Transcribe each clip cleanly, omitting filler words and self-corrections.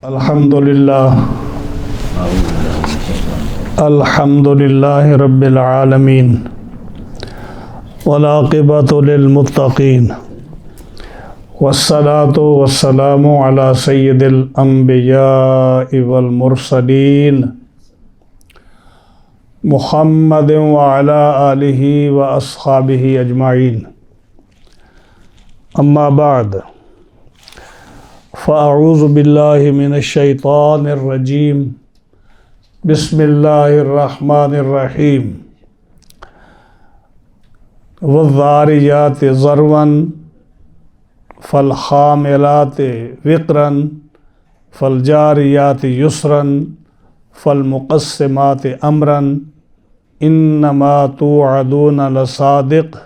الحمدللہ رب العالمین والعاقبۃ للمتقین والصلاة والسلام علی سید الانبیاء والمرسلین محمد وعلی آلہ واصحابہ اجمعین اما بعد فاعوذ باللہ من الشیطان الرجیم بسم اللہ الرحمن الرحیم والذاریات ذروا فالحاملات وقرا فالجاریات یسرا فالمقسمات امرا انما توعدون لصادق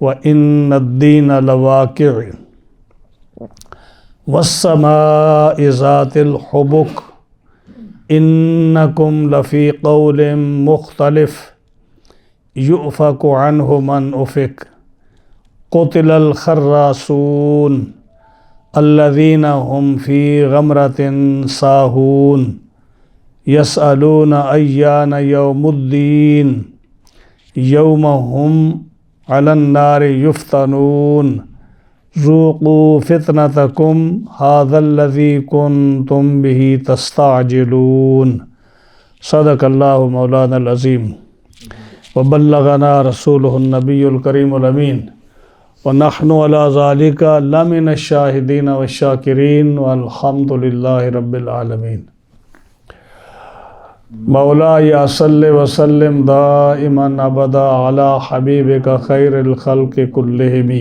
وان الدین لواقع والسماء ذات الحبک انکم لفی قول مختلف یؤفک عنہ من افک قتل الخراسون الذین هم فی غمرۃ ساہون یسألون ایان یوم الدین یوم هم علی النار یفتنون ذوقوا فتنتکم ھذا الذی کنتم بہ تستعجلون صدق اللہ مولانا العظیم وبلغنا رسولہ النبی الکریم الامین ونحن علی ذلک لمن الشاہدین والشاکرین والحمد للہ رب العالمین مولاي صل وسلم دائما ابدا علی حبیبک خیر الخلق کلہم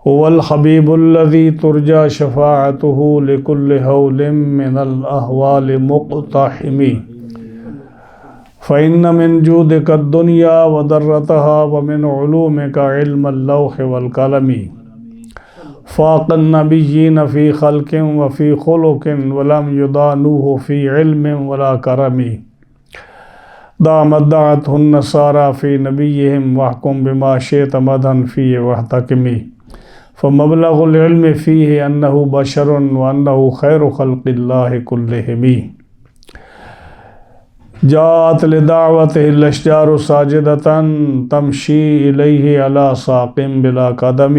هو الحبیب الذی ترجى شفاعته لكل هول من الأهوال مقتحم فإن من جودك الدنيا وضرتها ومن علومك علم اللوح والقلم فاق النبيين في خلق وفي خلق ولم يضانوه في علم ولا كرم دامت دعته النصارى في نبيهم واحكم بما شئت مدحا فيه واحتكم فمبلغ العلم فيه أنه بشر وأنه خير خلق الله كلهم جاءت لدعوته الأشجار ساجدة تمشي إليه على ساق بلا قدم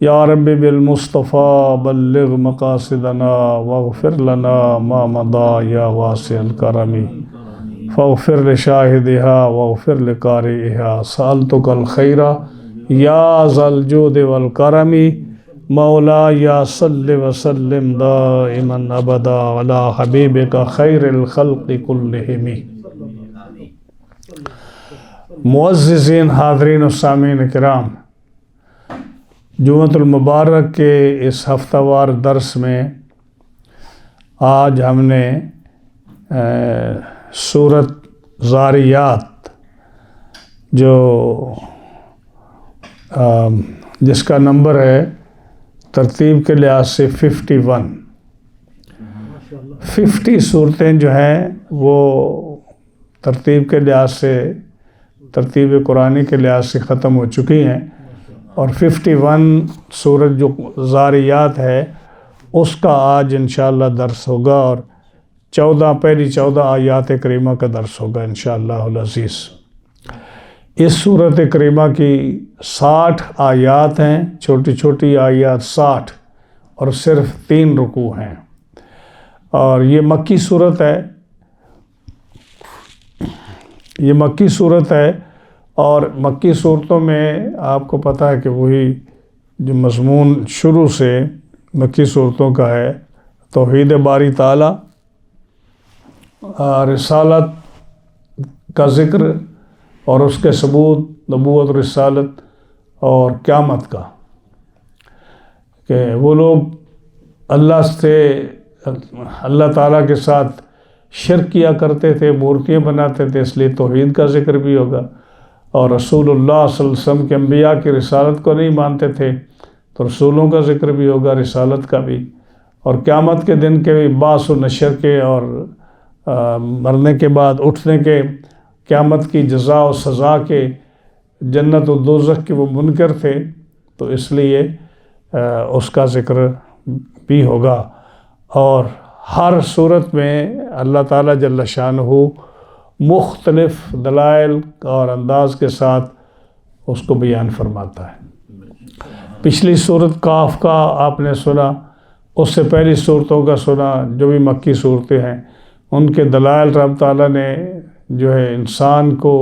يا رب بالمصطفى بلغ مقاصدنا واغفر لنا ما مضى يا واسع الكرم فاغفر لشاهدها واغفر لقارئها سألتك الخير یا ذا الجود والکرم مولاي صل وسلم دائما ابدا علی حبیبک خیر الخلق کلہم معززین حاضرین و سامعین کرام، جمعۃ المبارک کے اس ہفتہ وار درس میں آج ہم نے سورۃ ذاریات جو جس کا نمبر ہے ترتیب کے لحاظ سے 50 صورتیں جو ہیں وہ ترتیب کے لحاظ سے ترتیب قرآنی کے لحاظ سے ختم ہو چکی ہیں، اور 51 سورت جو ذاریات ہے اس کا آج انشاءاللہ درس ہوگا، اور پہلی 14 آیات کریمہ کا درس ہوگا انشاءاللہ العزیز۔ اس سورۃ کریمہ کی 60 آیات ہیں، چھوٹی چھوٹی آیات 60، اور صرف 3 رکوع ہیں، اور یہ مکی صورت ہے، اور مکی صورتوں میں آپ کو پتہ ہے کہ وہی جو مضمون شروع سے مکی صورتوں کا ہے، توحید باری تعالیٰ، رسالت کا ذکر اور اس کے ثبوت، نبوت، رسالت اور قیامت کا، کہ وہ لوگ اللہ تعالیٰ کے ساتھ شرک کیا کرتے تھے، مورتیاں بناتے تھے، اس لیے توحید کا ذکر بھی ہوگا، اور رسول اللہ صلی اللہ علیہ وسلم کے انبیاء کی رسالت کو نہیں مانتے تھے تو رسولوں کا ذکر بھی ہوگا، رسالت کا بھی، اور قیامت کے دن کے بھی، بعث و نشر کے، اور مرنے کے بعد اٹھنے کے، قیامت کی جزا و سزا کے، جنت و دوزخ کے وہ منکر تھے، تو اس لیے اس کا ذکر بھی ہوگا۔ اور ہر صورت میں اللہ تعالیٰ جل شانہ مختلف دلائل اور انداز کے ساتھ اس کو بیان فرماتا ہے۔ پچھلی صورت کاف کا آپ نے سنا، اس سے پہلی صورتوں کا سنا جو بھی مکی صورتیں ہیں، ان کے دلائل رب تعالیٰ نے جو ہے انسان کو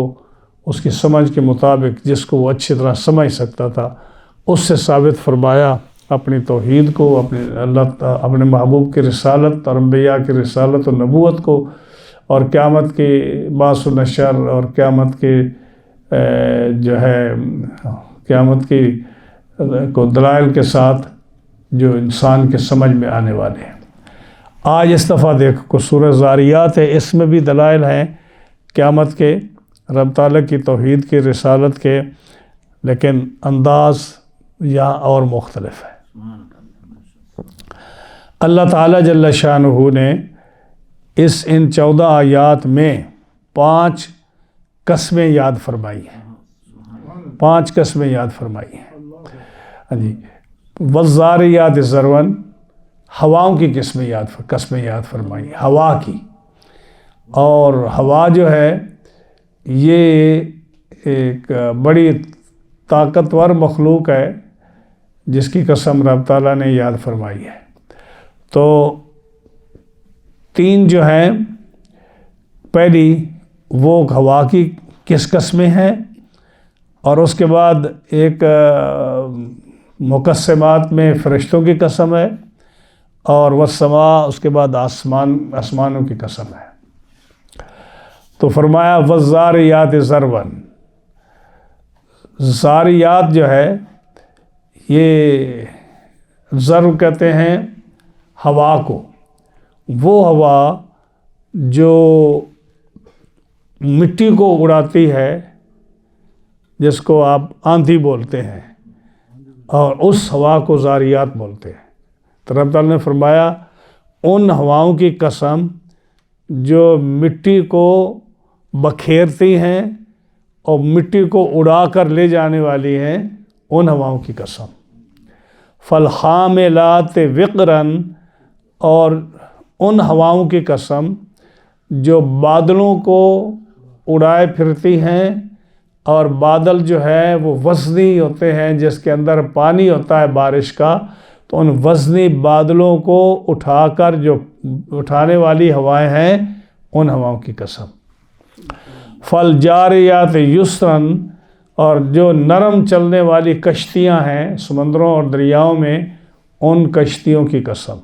اس کی سمجھ کے مطابق جس کو وہ اچھی طرح سمجھ سکتا تھا اس سے ثابت فرمایا اپنی توحید کو، اپنے محبوب کی رسالت اور انبیاء کی رسالت و نبوت کو، اور قیامت کی بعث و نشر اور قیامت کی جو ہے قیامت کی کو دلائل کے ساتھ جو انسان کے سمجھ میں آنے والے ہیں۔ آج اس دفعہ دیکھو سورہ زاریات ہے، اس میں بھی دلائل ہیں قیامت کے، رب تعالیٰ کی توحید کی رسالت کے، لیکن انداز یہاں اور مختلف ہے۔ اللہ تعالیٰ جل شانہ نے ان 14 آیات میں 5 قسمیں یاد فرمائی ہیں، 5 قسمیں یاد فرمائی ہیں۔ ہاں جی، والذاریات ذرواً، ہواؤں کی قسمیں یاد فرمائی، ہوا کی، اور ہوا جو ہے یہ ایک بڑی طاقتور مخلوق ہے جس کی قسم رب تعالیٰ نے یاد فرمائی ہے۔ تو 3 جو ہیں، پہلی وہ ہوا کی کس قسمیں ہیں، اور اس کے بعد ایک مقسمات میں فرشتوں کی قسم ہے، اور والسماء اس کے بعد آسمانوں کی قسم ہے۔ تو فرمایا والذاریات ذرواً، زاریات جو ہے یہ ذرو کہتے ہیں ہوا کو، وہ ہوا جو مٹی کو اڑاتی ہے جس کو آپ آندھی بولتے ہیں، اور اس ہوا کو زاریات بولتے ہیں۔ تو رب تعالیٰ نے فرمایا ان ہواؤں کی قسم جو مٹی کو بکھیرتی ہیں اور مٹی کو اڑا کر لے جانے والی ہیں، ان ہواؤں کی قسم۔ فالحاملات وقراً، اور ان ہواؤں کی قسم جو بادلوں کو اڑائے پھرتی ہیں، اور بادل جو ہے وہ وزنی ہوتے ہیں، جس کے اندر پانی ہوتا ہے بارش کا، تو ان وزنی بادلوں کو اٹھا کر جو اٹھانے والی ہوائیں ہیں، ان ہواؤں کی قسم۔ فالجاریات یسراً، اور جو نرم چلنے والی کشتیاں ہیں سمندروں اور دریاؤں میں، ان کشتیوں کی قسم۔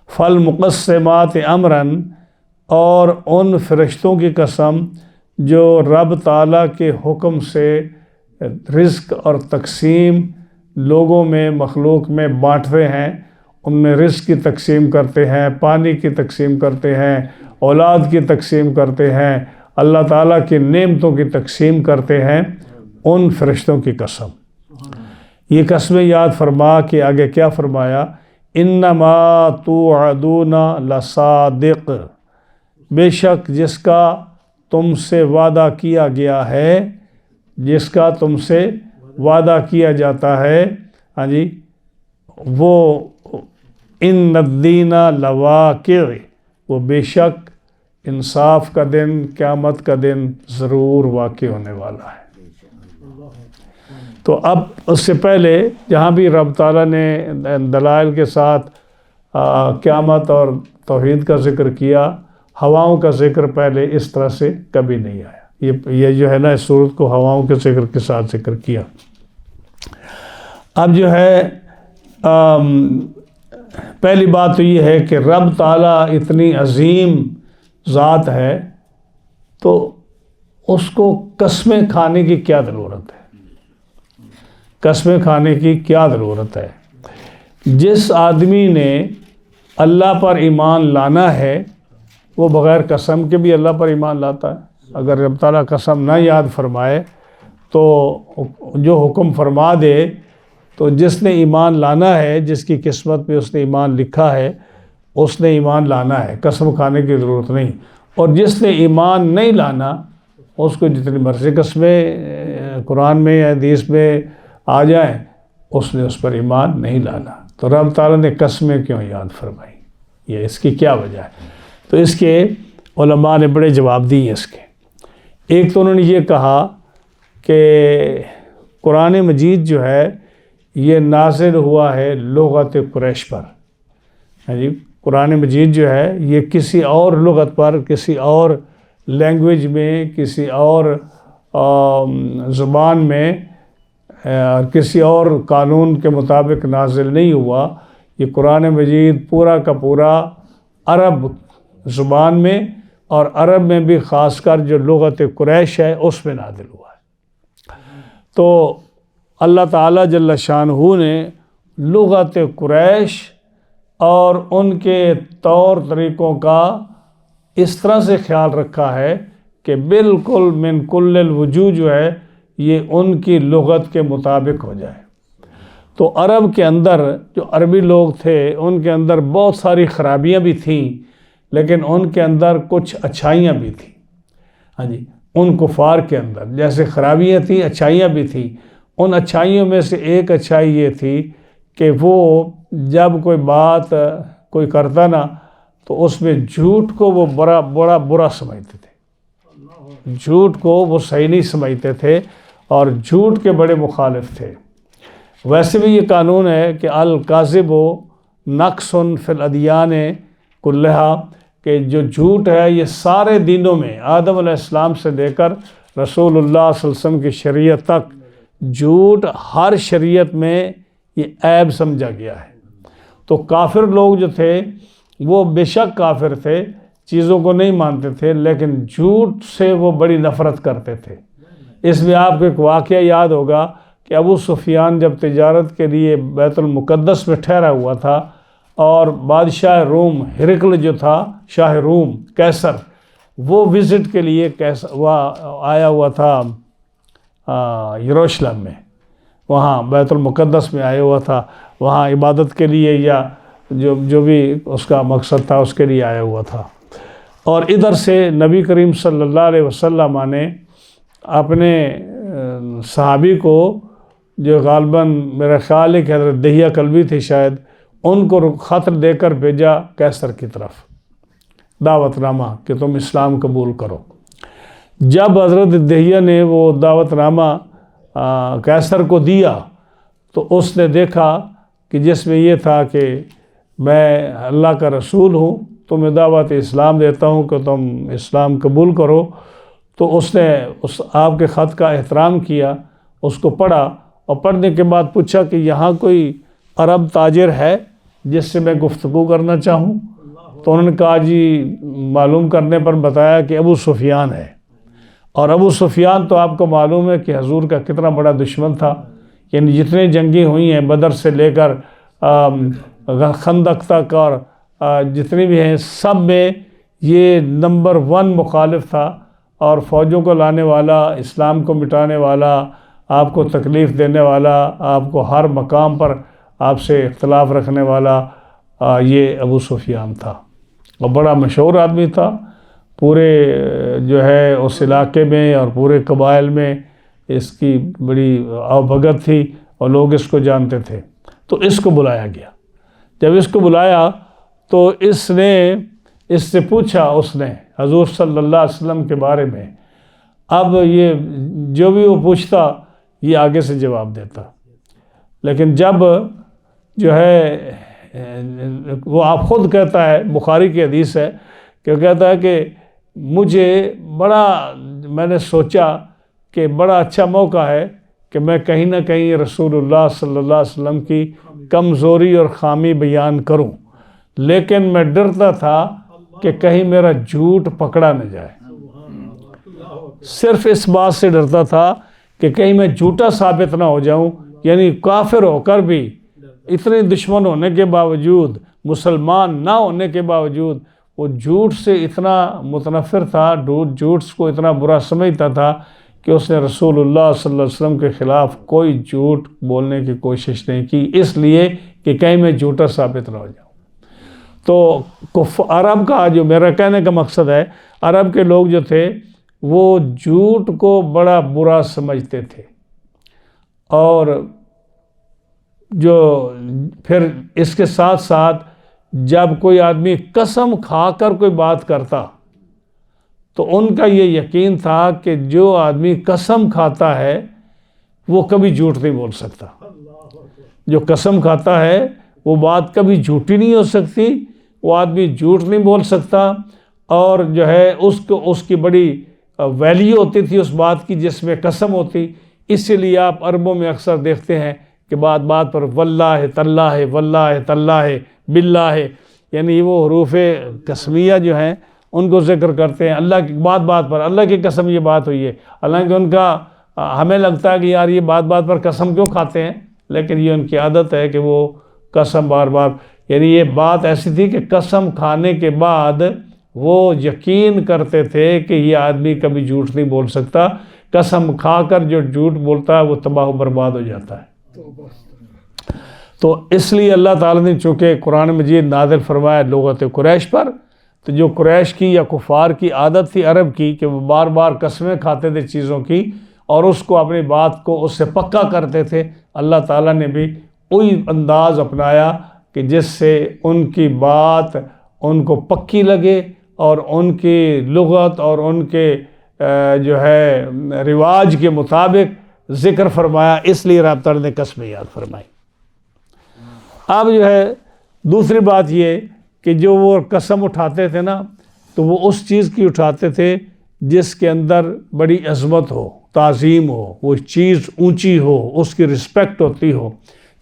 فالمقسمات امراً، اور ان فرشتوں کی قسم جو رب تعالیٰ کے حکم سے رزق اور تقسیم لوگوں میں، مخلوق میں بانٹتے ہیں، ان میں رزق کی تقسیم کرتے ہیں، پانی کی تقسیم کرتے ہیں، اولاد کی تقسیم کرتے ہیں، اللہ تعالیٰ کی نعمتوں کی تقسیم کرتے ہیں، ان فرشتوں کی قسم۔ یہ قسمیں یاد فرما کے آگے کیا فرمایا؟ انما توعدون لصادق، بے شک جس کا تم سے وعدہ کیا گیا ہے، جس کا تم سے وعدہ کیا جاتا ہے، ہاں جی، وہ ان الدین لواقع، وہ بے شک انصاف کا دن، قیامت کا دن ضرور واقع ہونے والا ہے۔ تو اب اس سے پہلے جہاں بھی رب تعالیٰ نے دلائل کے ساتھ قیامت اور توحید کا ذکر کیا، ہواؤں کا ذکر پہلے اس طرح سے کبھی نہیں آیا۔ یہ جو ہے نا، اس صورت کو ہواؤں کے ذکر کے ساتھ ذکر کیا۔ اب جو ہے پہلی بات تو یہ ہے کہ رب تعالیٰ اتنی عظیم ذات ہے، تو اس کو قسمیں کھانے کی کیا ضرورت ہے؟ قسمیں کھانے کی کیا ضرورت ہے؟ جس آدمی نے اللہ پر ایمان لانا ہے، وہ بغیر قسم کے بھی اللہ پر ایمان لاتا ہے۔ اگر رب تعالیٰ قسم نہ یاد فرمائے تو جو حکم فرما دے، تو جس نے ایمان لانا ہے، جس کی قسمت میں اس نے ایمان لکھا ہے، اس نے ایمان لانا ہے، قسم کھانے کی ضرورت نہیں۔ اور جس نے ایمان نہیں لانا، اس کو جتنی مرضی قسمیں قرآن میں یا حدیث میں آ جائیں، اس نے اس پر ایمان نہیں لانا۔ تو رب تعالیٰ نے قسمیں کیوں یاد فرمائی؟ یہ اس کی کیا وجہ ہے؟ تو اس کے علماء نے بڑے جواب دیے اس کے۔ ایک تو انہوں نے یہ کہا کہ قرآن مجید جو ہے یہ نازل ہوا ہے لغت قریش پر، جی قرآن مجید جو ہے یہ کسی اور لغت پر، کسی اور لینگویج میں، کسی اور زبان میں، کسی اور قانون کے مطابق نازل نہیں ہوا۔ یہ قرآن مجید پورا کا پورا عرب زبان میں، اور عرب میں بھی خاص کر جو لغت قریش ہے اس میں نازل ہوا ہے۔ تو اللہ تعالیٰ جل شانہ نے لغت قریش اور ان کے طور طریقوں کا اس طرح سے خیال رکھا ہے کہ بالکل من کل الوجوہ جو ہے یہ ان کی لغت کے مطابق ہو جائے۔ تو عرب کے اندر جو عربی لوگ تھے ان کے اندر بہت ساری خرابیاں بھی تھیں، لیکن ان کے اندر کچھ اچھائیاں بھی تھیں۔ ہاں جی، ان کفار کے اندر جیسے خرابیاں تھیں، اچھائیاں بھی تھیں۔ ان اچھائیوں میں سے ایک اچھائی یہ تھی کہ وہ جب کوئی بات کوئی کرتا نا تو اس میں جھوٹ کو وہ بڑا برا سمجھتے تھے، جھوٹ کو وہ صحیح نہیں سمجھتے تھے اور جھوٹ کے بڑے مخالف تھے۔ ویسے بھی یہ قانون ہے کہ الکاذب نقص فی الادیان کلہا، کہ جو جھوٹ ہے یہ سارے دینوں میں آدم علیہ السلام سے لے کر رسول اللہ صلی اللہ علیہ وسلم کی شریعت تک جھوٹ ہر شریعت میں یہ عیب سمجھا گیا ہے۔ تو کافر لوگ جو تھے وہ بے شک کافر تھے، چیزوں کو نہیں مانتے تھے، لیکن جھوٹ سے وہ بڑی نفرت کرتے تھے۔ اس میں آپ کو ایک واقعہ یاد ہوگا کہ ابو سفیان جب تجارت کے لیے بیت المقدس میں ٹھہرا ہوا تھا اور بادشاہ روم ہرقل جو تھا، شاہ روم قیصر، وہ وزٹ کے لیے وہ آیا ہوا تھا یروشلم میں، وہاں بیت المقدس میں آیا ہوا تھا، وہاں عبادت کے لیے یا جو بھی اس کا مقصد تھا اس کے لیے آیا ہوا تھا۔ اور ادھر سے نبی کریم صلی اللہ علیہ وسلم نے اپنے صحابی کو، جو غالباً میرا خیال ہے کہ حضرت دہیہ کلبی تھی شاید، ان کو خط دے کر بھیجا قیصر کی طرف دعوت نامہ کہ تم اسلام قبول کرو۔ جب حضرت دہیہ نے وہ دعوت نامہ قیصر کو دیا تو اس نے دیکھا کہ جس میں یہ تھا کہ میں اللہ کا رسول ہوں، تمہیں دعوت اسلام دیتا ہوں کہ تم اسلام قبول کرو۔ تو اس نے آپ کے خط کا احترام کیا، اس کو پڑھا، اور پڑھنے کے بعد پوچھا کہ یہاں کوئی عرب تاجر ہے جس سے میں گفتگو کرنا چاہوں؟ تو انہوں نے کہا جی، معلوم کرنے پر بتایا کہ ابو سفیان ہے۔ اور ابو سفیان تو آپ کو معلوم ہے کہ حضور کا کتنا بڑا دشمن تھا، یعنی جتنے جنگیں ہوئی ہیں بدر سے لے کر خندق تک اور جتنی بھی ہیں سب میں یہ نمبر 1 مخالف تھا، اور فوجوں کو لانے والا، اسلام کو مٹانے والا، آپ کو تکلیف دینے والا، آپ کو ہر مقام پر آپ سے اختلاف رکھنے والا یہ ابو سفیان تھا، اور بڑا مشہور آدمی تھا پورے جو ہے اس علاقے میں اور پورے قبائل میں، اس کی بڑی آوبھگت تھی اور لوگ اس کو جانتے تھے۔ تو اس کو بلایا گیا۔ جب اس کو بلایا تو اس نے اس سے پوچھا، اس نے حضور صلی اللہ علیہ وسلم کے بارے میں۔ اب یہ جو بھی وہ پوچھتا یہ آگے سے جواب دیتا، لیکن جب جو ہے وہ آپ خود کہتا ہے، بخاری کی حدیث ہے کہ وہ کہتا ہے کہ میں نے سوچا کہ بڑا اچھا موقع ہے کہ میں کہیں نہ کہیں رسول اللہ صلی اللہ علیہ وسلم کی کمزوری اور خامی بیان کروں، لیکن میں ڈرتا تھا کہ کہیں میرا جھوٹ پکڑا نہ جائے۔ صرف اس بات سے ڈرتا تھا کہ کہیں میں جھوٹا ثابت نہ ہو جاؤں، یعنی کافر ہو کر بھی، اتنے دشمن ہونے کے باوجود، مسلمان نہ ہونے کے باوجود، وہ جھوٹ سے اتنا متنفر تھا، جھوٹ کو اتنا برا سمجھتا تھا کہ اس نے رسول اللہ صلی اللہ علیہ وسلم کے خلاف کوئی جھوٹ بولنے کی کوشش نہیں کی، اس لیے کہ کہیں میں جھوٹا ثابت نہ ہو جاؤں۔ تو عرب کا، جو میرا کہنے کا مقصد ہے، عرب کے لوگ جو تھے وہ جھوٹ کو بڑا برا سمجھتے تھے، اور جو پھر اس کے ساتھ ساتھ جب کوئی آدمی قسم کھا کر کوئی بات کرتا تو ان کا یہ یقین تھا کہ جو آدمی قسم کھاتا ہے وہ کبھی جھوٹ نہیں بول سکتا. جو قسم کھاتا ہے وہ بات کبھی جھوٹی نہیں ہو سکتی، وہ آدمی جھوٹ نہیں بول سکتا. اور جو ہے اس کی بڑی ویلیو ہوتی تھی اس بات کی جس میں قسم ہوتی. اسی لیے آپ عربوں میں اکثر دیکھتے ہیں کہ بات پر واللہ تاللہ واللہ تاللہ باللہ، یعنی وہ حروف قسمیہ جو ہیں ان کو ذکر کرتے ہیں اللہ کی بات پر، اللہ کی قسم یہ بات ہوئی ہے. حالانکہ ان کا ہمیں لگتا ہے کہ یار یہ بات پر قسم کیوں کھاتے ہیں، لیکن یہ ان کی عادت ہے کہ وہ قسم بار بار، یعنی یہ بات ایسی تھی کہ قسم کھانے کے بعد وہ یقین کرتے تھے کہ یہ آدمی کبھی جھوٹ نہیں بول سکتا. قسم کھا کر جو جھوٹ بولتا ہے وہ تباہ و برباد ہو جاتا ہے. تو اس لیے اللہ تعالیٰ نے چونکہ قرآن مجید نازل فرمایا لغت قریش پر، تو جو قریش کی یا کفار کی عادت تھی عرب کی کہ وہ بار بار قسمیں کھاتے تھے چیزوں کی اور اس کو اپنی بات کو اس سے پکا کرتے تھے، اللہ تعالیٰ نے بھی وہی انداز اپنایا کہ جس سے ان کی بات ان کو پکی لگے اور ان کی لغت اور ان کے جو ہے رواج کے مطابق ذکر فرمایا. اس لیے رب تعالیٰ نے قسمیں یاد فرمائی. اب جو ہے دوسری بات یہ کہ جو وہ قسم اٹھاتے تھے نا تو وہ اس چیز کی اٹھاتے تھے جس کے اندر بڑی عظمت ہو، تعظیم ہو، وہ چیز اونچی ہو، اس کی رسپیکٹ ہوتی ہو.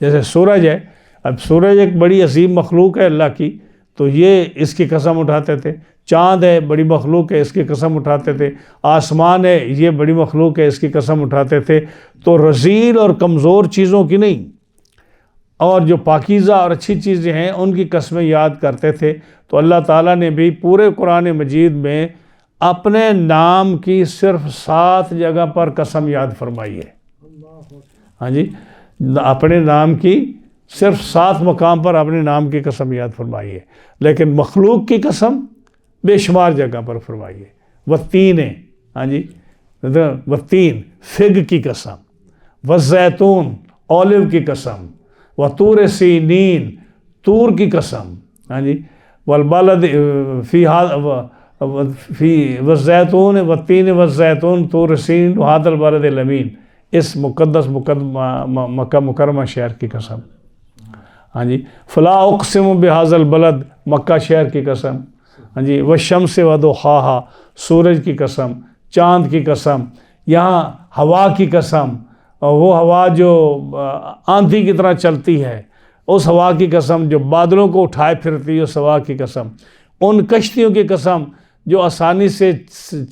جیسے سورج ہے، اب سورج ایک بڑی عظیم مخلوق ہے اللہ کی، تو یہ اس کی قسم اٹھاتے تھے. چاند ہے، بڑی مخلوق ہے، اس کی قسم اٹھاتے تھے. آسمان ہے، یہ بڑی مخلوق ہے، اس کی قسم اٹھاتے تھے. تو رذیل اور کمزور چیزوں کی نہیں، اور جو پاکیزہ اور اچھی چیزیں ہیں ان کی قسمیں یاد کرتے تھے. تو اللہ تعالیٰ نے بھی پورے قرآن مجید میں اپنے نام کی صرف 7 جگہ پر قسم یاد فرمائی ہے. ہاں جی، اپنے نام کی صرف 7 مقام پر اپنے نام کی قسم یاد فرمائی ہے، لیکن مخلوق کی قسم بے شمار جگہ پر فرمائی ہے. والتین ہے، ہاں جی، والتین فگ کی قسم، والزیتون اولیو کی قسم، وطور سینین طور کی قسم، ہاں جی، والبلد فی والزیتون والتین والزیتون طور سین وہذا البلد الامین، اس مقدس مکہ مکرمہ شہر کی قسم. ہاں جی، فلا اقسم بہذا البلد مکہ شہر کی قسم. ہاں جی، والشمس وضحاہا سورج کی قسم، چاند کی قسم، یہاں ہوا کی قسم، اور وہ ہوا جو آندھی کی طرح چلتی ہے اس ہوا کی قسم، جو بادلوں کو اٹھائے پھرتی ہے اس ہوا کی قسم، ان کشتیوں کی قسم جو آسانی سے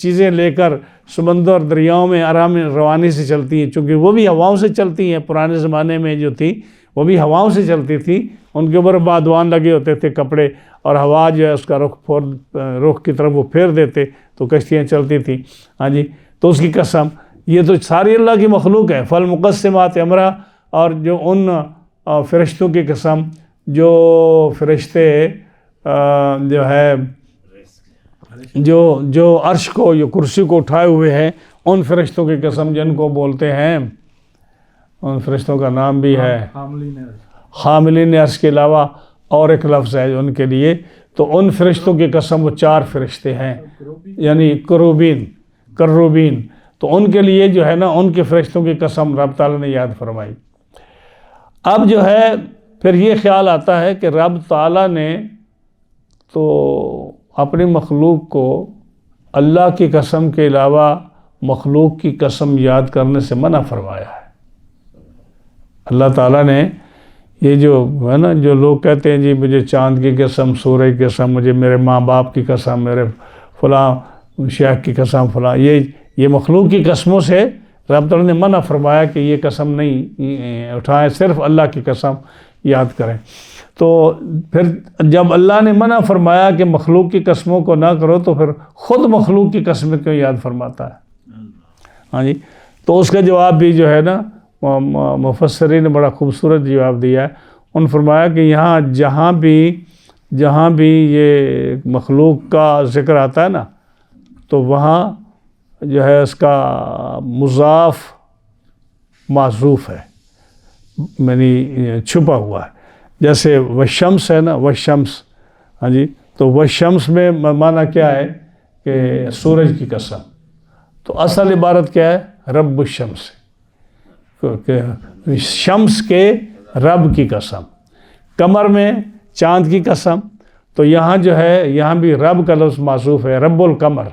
چیزیں لے کر سمندر اور دریاؤں میں آرام روانی سے چلتی ہیں، چونکہ وہ بھی ہواؤں سے چلتی ہیں. پرانے زمانے میں جو تھی وہ بھی ہواؤں سے چلتی تھی، ان کے اوپر بادوان لگے ہوتے تھے کپڑے، اور ہوا جو ہے اس کا رخ کی طرف وہ پھیر دیتے تو کشتیاں چلتی تھیں. ہاں جی، تو اس کی قسم، یہ تو ساری اللہ کی مخلوق ہے. فالمقسمات امرا، اور جو ان فرشتوں کی قسم جو فرشتے جو ہے جو عرش کو یا کرسی کو اٹھائے ہوئے ہیں، ان فرشتوں کی قسم جن کو بولتے ہیں، ان فرشتوں کا نام بھی ہے حاملین عرش کے علاوہ اور ایک لفظ ہے ان کے لیے. تو ان فرشتوں کی قسم وہ 4 فرشتے ہیں، یعنی کروبین. تو ان کے لیے جو ہے نا ان کے فرشتوں کی قسم رب تعالیٰ نے یاد فرمائی. اب جو ہے پھر یہ خیال آتا ہے کہ رب تعالیٰ نے تو اپنی مخلوق کو اللہ کی قسم کے علاوہ مخلوق کی قسم یاد کرنے سے منع فرمایا ہے. اللہ تعالیٰ نے یہ جو ہے نا، جو لوگ کہتے ہیں جی مجھے چاند کی قسم، سورج کی قسم، مجھے میرے ماں باپ کی قسم، میرے فلاں شیخ کی قسم، فلاں، یہ مخلوق کی قسموں سے رب تعالیٰ نے منع فرمایا کہ یہ قسم نہیں اٹھائیں، صرف اللہ کی قسم یاد کریں. تو پھر جب اللہ نے منع فرمایا کہ مخلوق کی قسموں کو نہ کرو تو پھر خود مخلوق کی قسمیں کیوں یاد فرماتا ہے؟ ہاں جی، تو اس کا جواب بھی جو ہے نا مفسرین نے بڑا خوبصورت جواب دیا ہے. ان فرمایا کہ یہاں جہاں بھی یہ مخلوق کا ذکر آتا ہے نا تو وہاں جو ہے اس کا مضاف معذوف ہے، یعنی چھپا ہوا ہے. جیسے والشمس ہے نا، والشمس ہاں جی، تو وہ شمس میں معنی کیا ہے کہ سورج کی قسم، تو اصل عبارت کیا ہے؟ رب الشمس، کہ شمس کے رب کی قسم، قمر میں چاند کی قسم، تو یہاں جو ہے یہاں بھی رب کا لفظ معصوف ہے، رب القمر،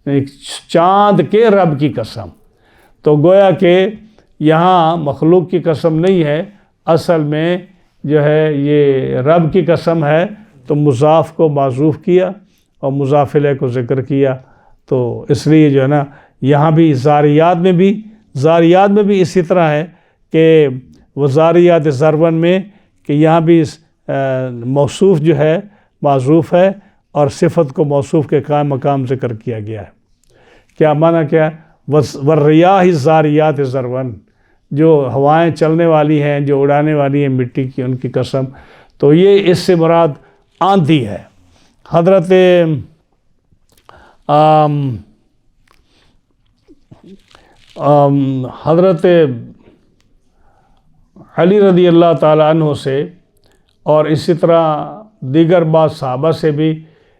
یعنی چاند کے رب کی قسم، تو گویا کہ یہاں مخلوق کی قسم نہیں ہے، اصل میں جو ہے یہ رب کی قسم ہے، تو مضاف کو معزوف کیا اور مضاف الیہ کو ذکر کیا، تو اس لیے جو ہے نا یہاں بھی زاریات میں بھی اسی طرح ہے کہ وہ زاریات ذرون میں کہ یہاں بھی موصوف جو ہے معزوف ہے اور صفت کو موصوف کے قائم مقام ذکر کیا گیا ہے۔ کیا معنی کیا ہے؟ والریاح الزاریات ذرون، جو ہوائیں چلنے والی ہیں، جو اڑانے والی ہیں مٹی کی، ان کی قسم، تو یہ اس سے مراد آندھی ہے۔ حضرت علی رضی اللہ تعالیٰ عنہ سے اور اسی طرح دیگر بعض صحابہ سے بھی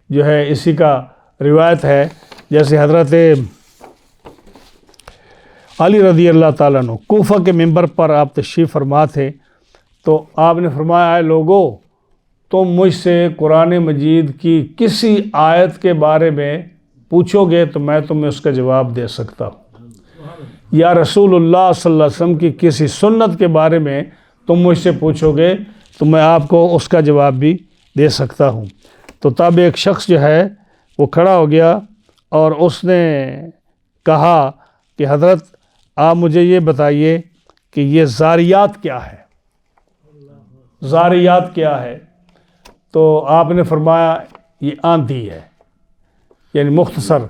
جو ہے اسی کا روایت ہے، جیسے حضرت علی رضی اللہ تعالیٰ عنہ کوفہ کے منبر پر آپ تشریف فرما تھے، تو آپ نے فرمایا، اے لوگو، تم مجھ سے قرآن مجید کی کسی آیت کے بارے میں پوچھو گے تو میں تمہیں اس کا جواب دے سکتا ہوں، یا رسول اللہ صلی اللہ علیہ وسلم کی کسی سنت کے بارے میں تم مجھ سے پوچھو گے تو میں آپ کو اس کا جواب بھی دے سکتا ہوں۔ تو تب ایک شخص جو ہے وہ کھڑا ہو گیا اور اس نے کہا کہ حضرت آپ مجھے یہ بتائیے کہ یہ زاریات کیا ہے؟ زاریات کیا ہے؟ تو آپ نے فرمایا یہ آندھی ہے، یعنی مختصر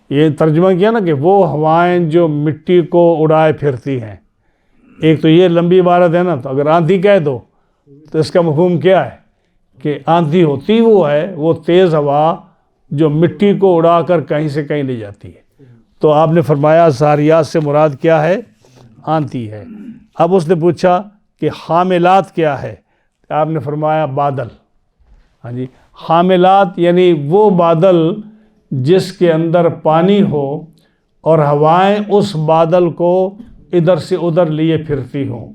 یہ ترجمہ کیا نا کہ وہ ہوائیں جو مٹی کو اڑائے پھرتی ہیں۔ ایک تو یہ لمبی عبارت ہے نا، تو اگر آندھی کہہ دو تو اس کا مفہوم کیا ہے کہ آندھی ہوتی وہ ہے، وہ تیز ہوا جو مٹی کو اڑا کر کہیں سے کہیں لے جاتی ہے۔ تو آپ نے فرمایا زاریات سے مراد کیا ہے؟ آندھی ہے۔ اب اس نے پوچھا کہ حاملات کیا ہے؟ آپ نے فرمایا بادل۔ ہاں جی، حاملات یعنی وہ بادل جس کے اندر پانی ہو اور ہوائیں اس بادل کو ادھر سے ادھر لیے پھرتی ہوں،